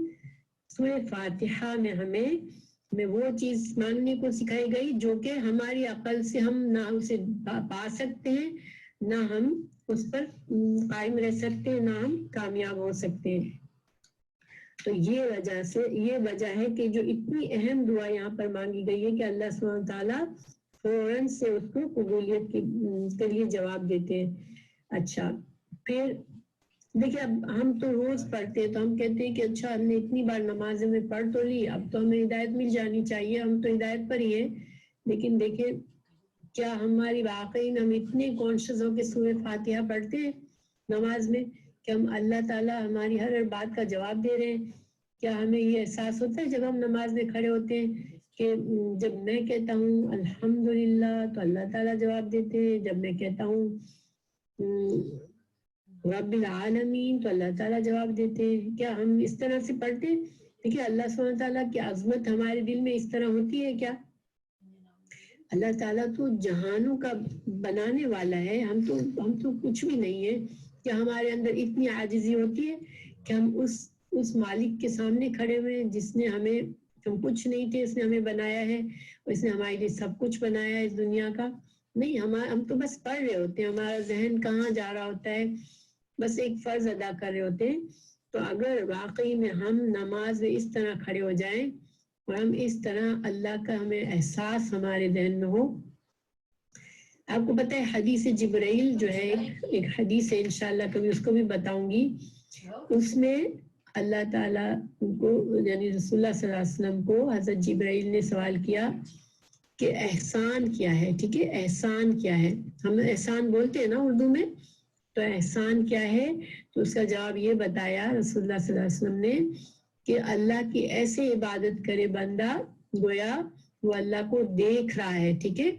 سورہ فاتحہ میں ہمیں وہ چیز مانگنے کو سکھائی گئی جو کہ ہماری عقل سے ہم نہ اسے پا سکتے ہیں، نہ ہم اس پر قائم رہ سکتے ہیں، نہ ہم کامیاب ہو سکتے ہیں. تو یہ وجہ ہے کہ جو اتنی اہم دعا یہاں پر مانگی گئی ہے کہ اللہ سبحانہ تعالیٰ فوراً سے اس کو قبولیت کے لیے جواب دیتے ہیں. اچھا پھر دیکھیے اب ہم تو روز پڑھتے ہیں تو ہم کہتے ہیں کہ اچھا ہم نے اتنی بار نمازیں میں پڑھ تو لی, اب تو ہمیں ہدایت مل جانی چاہیے, ہم تو ہدایت پر ہی ہیں. لیکن دیکھیں کیا ہماری واقعی ہم اتنے کانشیس ہو کے سورہ فاتحہ پڑھتے ہیں نماز میں کہ ہم اللہ تعالیٰ ہماری ہر بات کا جواب دے رہے ہیں؟ کیا ہمیں یہ احساس ہوتا ہے جب ہم نماز میں کھڑے ہوتے ہیں کہ جب میں کہتا ہوں الحمدللہ تو اللہ تعالیٰ جواب دیتے ہیں, جب میں کہتا ہوں رب العالمین تو اللہ تعالیٰ جواب دیتے ہیں؟ کیا ہم اس طرح سے پڑھتے ہیں؟ دیکھیے اللہ سبحانہ تعالیٰ کی عظمت ہمارے دل میں اس طرح ہوتی ہے کیا؟ اللہ تعالیٰ تو جہانوں کا بنانے والا ہے, ہم تو کچھ بھی نہیں ہے. کہ ہمارے اندر اتنی عاجزی ہوتی ہے کہ ہم اس مالک کے سامنے کھڑے ہوئے ہیں جس نے ہم کچھ نہیں تھے, اس نے ہمیں بنایا ہے, اس نے ہمارے لیے سب کچھ بنایا ہے اس دنیا کا. نہیں ہم تو بس پڑھ رہے ہوتے ہیں, ہمارا ذہن کہاں جا رہا ہوتا ہے, بس ایک فرض ادا کر رہے ہوتے ہیں. تو اگر واقعی میں ہم نماز میں اس طرح کھڑے ہو جائیں اور ہم اس طرح اللہ کا ہمیں احساس ہمارے ذہن میں ہو. آپ کو پتہ ہے حدیث جبرائیل جو ہے ایک حدیث ہے, انشاءاللہ کبھی اس کو بھی بتاؤں گی. اس میں اللہ تعالیٰ کو یعنی رسول اللہ صلی اللہ علیہ وسلم کو حضرت جبرائیل نے سوال کیا کہ احسان کیا ہے. ٹھیک ہے, احسان کیا ہے, ہم احسان بولتے ہیں نا اردو میں, تو احسان کیا ہے؟ تو اس کا جواب یہ بتایا رسول اللہ صلی اللہ علیہ وسلم نے کہ اللہ کی ایسے عبادت کرے بندہ گویا وہ اللہ کو دیکھ رہا ہے. ٹھیک ہے,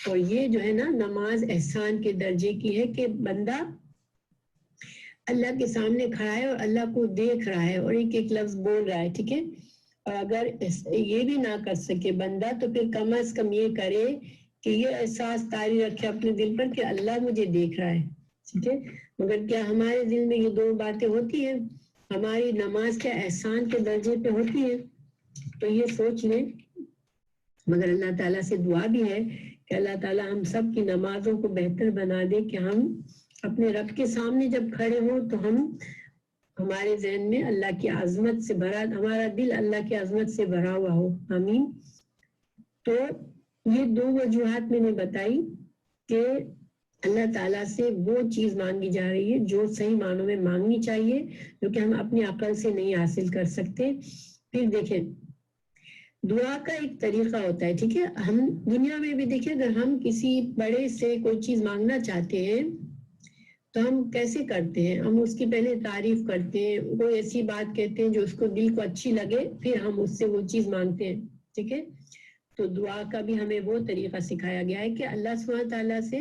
اور یہ جو ہے نا نماز احسان کے درجے کی ہے کہ بندہ اللہ کے سامنے کھڑا ہے اور اللہ کو دیکھ رہا ہے اور ایک ایک لفظ بول رہا ہے. ٹھیک ہے, اور اگر یہ بھی نہ کر سکے بندہ تو پھر کم از کم یہ کرے کہ یہ احساس طاری رکھے اپنے دل پر کہ اللہ مجھے دیکھ رہا ہے. ٹھیک ہے, مگر کیا ہمارے دل میں یہ دو باتیں ہوتی ہیں؟ ہماری نماز کیا احسان کے درجے پہ ہوتی ہے؟ تو یہ سوچ لیں. مگر اللہ تعالیٰ سے دعا بھی ہے کہ اللہ تعالیٰ ہم سب کی نمازوں کو بہتر بنا دے کہ ہم اپنے رب کے سامنے جب کھڑے ہوں تو ہمارے ذہن میں اللہ کی عظمت سے بھرا, ہمارا دل اللہ کی عظمت سے بھرا ہوا ہو. آمین. تو یہ دو وجوہات میں نے بتائی کہ اللہ تعالیٰ سے وہ چیز مانگی جا رہی ہے جو صحیح معنوں میں مانگنی چاہیے, جو کہ ہم اپنی عقل سے نہیں حاصل کر سکتے. پھر دیکھیں دعا کا ایک طریقہ ہوتا ہے. ٹھیک ہے, ہم دنیا میں بھی دیکھیں اگر ہم کسی بڑے سے کوئی چیز مانگنا چاہتے ہیں تو ہم کیسے کرتے ہیں؟ ہم اس کی پہلے تعریف کرتے ہیں, کوئی ایسی بات کہتے ہیں جو اس کو دل کو اچھی لگے, پھر ہم اس سے وہ چیز مانگتے ہیں. ٹھیک ہے, تو دعا کا بھی ہمیں وہ طریقہ سکھایا گیا ہے کہ اللہ سبحانہ تعالیٰ سے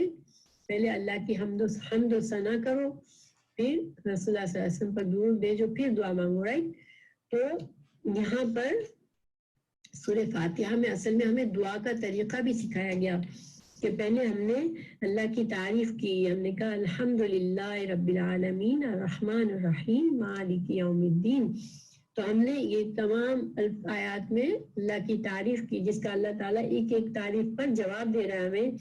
پہلے اللہ کی حمد و ثنا کرو, پھر رسول اللہ صلی اللہ علیہ وسلم پر درود بھیجو, پھر دعا مانگو. رائٹ, تو یہاں پر سورہ فاتحہ میں اصل میں ہمیں دعا کا طریقہ بھی سکھایا گیا کہ پہلے ہم نے اللہ کی تعریف کی, ہم نے کہا الحمدللہ رب العالمین الرحمن الرحیم مالک یوم الدین. تو ہم نے یہ تمام آیات میں اللہ کی تعریف کی, جس کا اللہ تعالیٰ ایک ایک تعریف پر جواب دے رہا ہے ہمیں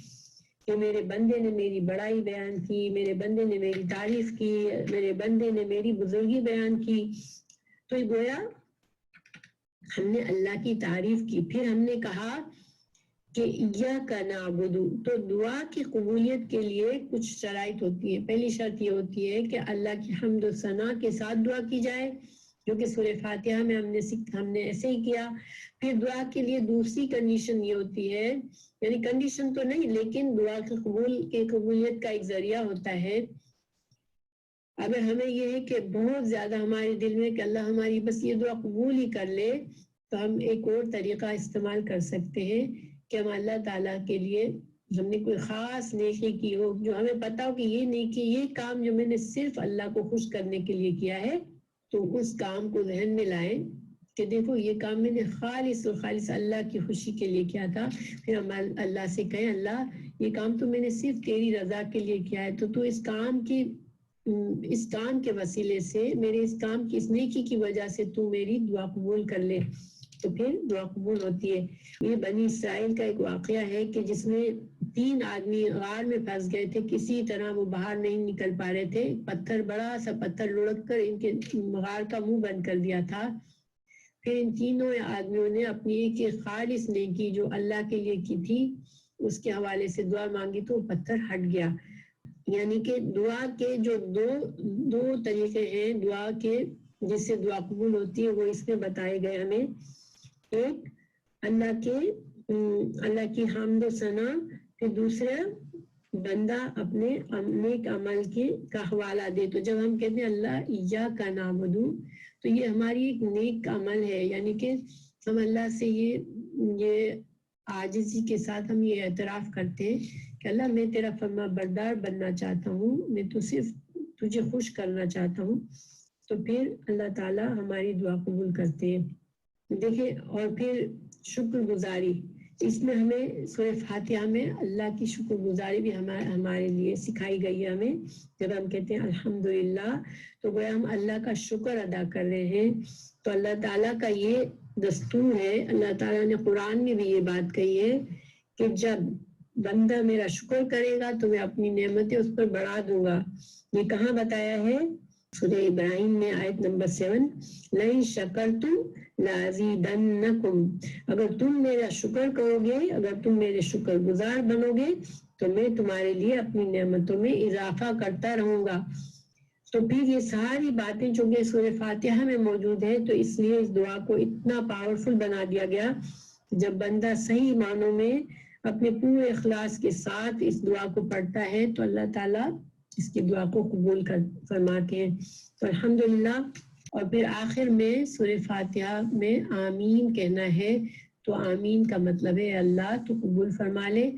کہ میرے بندے نے میری بڑائی بیان کی, میرے بندے نے میری تعریف کی, میرے بندے نے میری بزرگی بیان کی. تو یہ گویا ہم نے اللہ کی تعریف کی. پھر ہم نے کہا کہ ایاک نعبد, تو دعا کی قبولیت کے لیے کچھ شرائط ہوتی ہیں. پہلی شرط یہ ہوتی ہے کہ اللہ کی حمد و ثنا کے ساتھ دعا کی جائے, جو کہ سورہ فاتحہ میں ہم نے ایسے ہی کیا. پھر دعا کے لیے دوسری کنڈیشن یہ ہوتی ہے, یعنی کنڈیشن تو نہیں لیکن دعا کی قبولیت کا ایک ذریعہ ہوتا ہے. اگر ہمیں یہ ہے کہ بہت زیادہ ہمارے دل میں کہ اللہ ہماری بس یہ دعا قبول ہی کر لے, تو ہم ایک اور طریقہ استعمال کر سکتے ہیں کہ ہم اللہ تعالیٰ کے لیے ہم نے کوئی خاص نیکی کی ہو, جو ہمیں پتا ہو کہ یہ نیکی, یہ کام جو میں نے صرف اللہ کو خوش کرنے کے لیے کیا ہے, تو اس کام کو ذہن میں لائیں کہ دیکھو یہ کام میں نے خالص اور خالص اللہ کی خوشی کے لیے کیا تھا. پھر ہم اللہ سے کہیں اللہ یہ کام تو میں نے صرف تیری رضا کے لیے کیا ہے, تو اس کام کے وسیلے سے میرے اس کام کی اس نیکی کی وجہ سے تو میری دعا قبول کر لے, تو پھر دعا قبول ہوتی ہے. یہ بنی اسرائیل کا ایک واقعہ ہے کہ جس میں 3 آدمی غار میں پھنس گئے تھے, کسی طرح وہ باہر نہیں نکل پا رہے تھے. پتھر, بڑا سا پتھر لڑک کر ان کے غار کا منہ بند کر دیا تھا. پھر ان تینوں آدمیوں نے اپنی ایک خالص نیکی جو اللہ کے لیے کی تھی اس کے حوالے سے دعا مانگی تو وہ پتھر ہٹ گیا. یعنی کہ دعا کے جو دو طریقے ہیں دعا کے جس سے دعا قبول ہوتی ہے وہ اس میں بتائے گئے ہمیں. ایک اللہ کی حمد و ثنا، پھر دوسرا بندہ اپنے نیک عمل کا حوالہ دے. تو جب ہم کہتے ہیں اللہ ایاک نعبد تو یہ ہماری ایک نیک عمل ہے، یعنی کہ ہم اللہ سے یہ عاجزی کے ساتھ ہم یہ اعتراف کرتے ہیں کہ اللہ میں تیرا فرما بردار بننا چاہتا ہوں، میں تو صرف تجھے خوش کرنا چاہتا ہوں. تو پھر اللہ تعالیٰ ہماری دعا قبول کرتے ہیں. دیکھیں اور پھر شکر گزاری، اس میں ہمیں سورہ فاتحہ میں اللہ کی شکر گزاری بھی ہمارے لیے سکھائی گئی ہے. ہمیں جب ہم کہتے ہیں الحمدللہ تو گویا ہم اللہ کا شکر ادا کر رہے ہیں. تو اللہ تعالیٰ کا یہ دستور ہے، اللہ تعالیٰ نے قرآن میں بھی یہ بات کہی ہے کہ جب بندہ میرا شکر کرے گا تو میں اپنی نعمتیں اس پر بڑھا دوں گا. یہ کہاں بتایا ہے؟ سورہ ابراہیم میں آیت نمبر 7، لئن شکرتم لازیدنکم، اگر تم میرا شکر کرو گے، اگر تم میرے شکر گزار بنو گے تو میں تمہارے لیے اپنی نعمتوں میں اضافہ کرتا رہوں گا. تو پھر یہ ساری باتیں جو کہ سورہ فاتحہ میں موجود ہے، تو اس لیے اس دعا کو اتنا پاورفل بنا دیا گیا. جب بندہ صحیح معنوں میں اپنے پورے اخلاص کے ساتھ اس دعا کو پڑھتا ہے تو اللہ تعالیٰ اس کی دعا کو قبول فرماتے ہیں. تو الحمدللہ. اور پھر آخر میں سورہ فاتحہ میں آمین کہنا ہے. تو آمین کا مطلب ہے اللہ تو قبول فرما لے.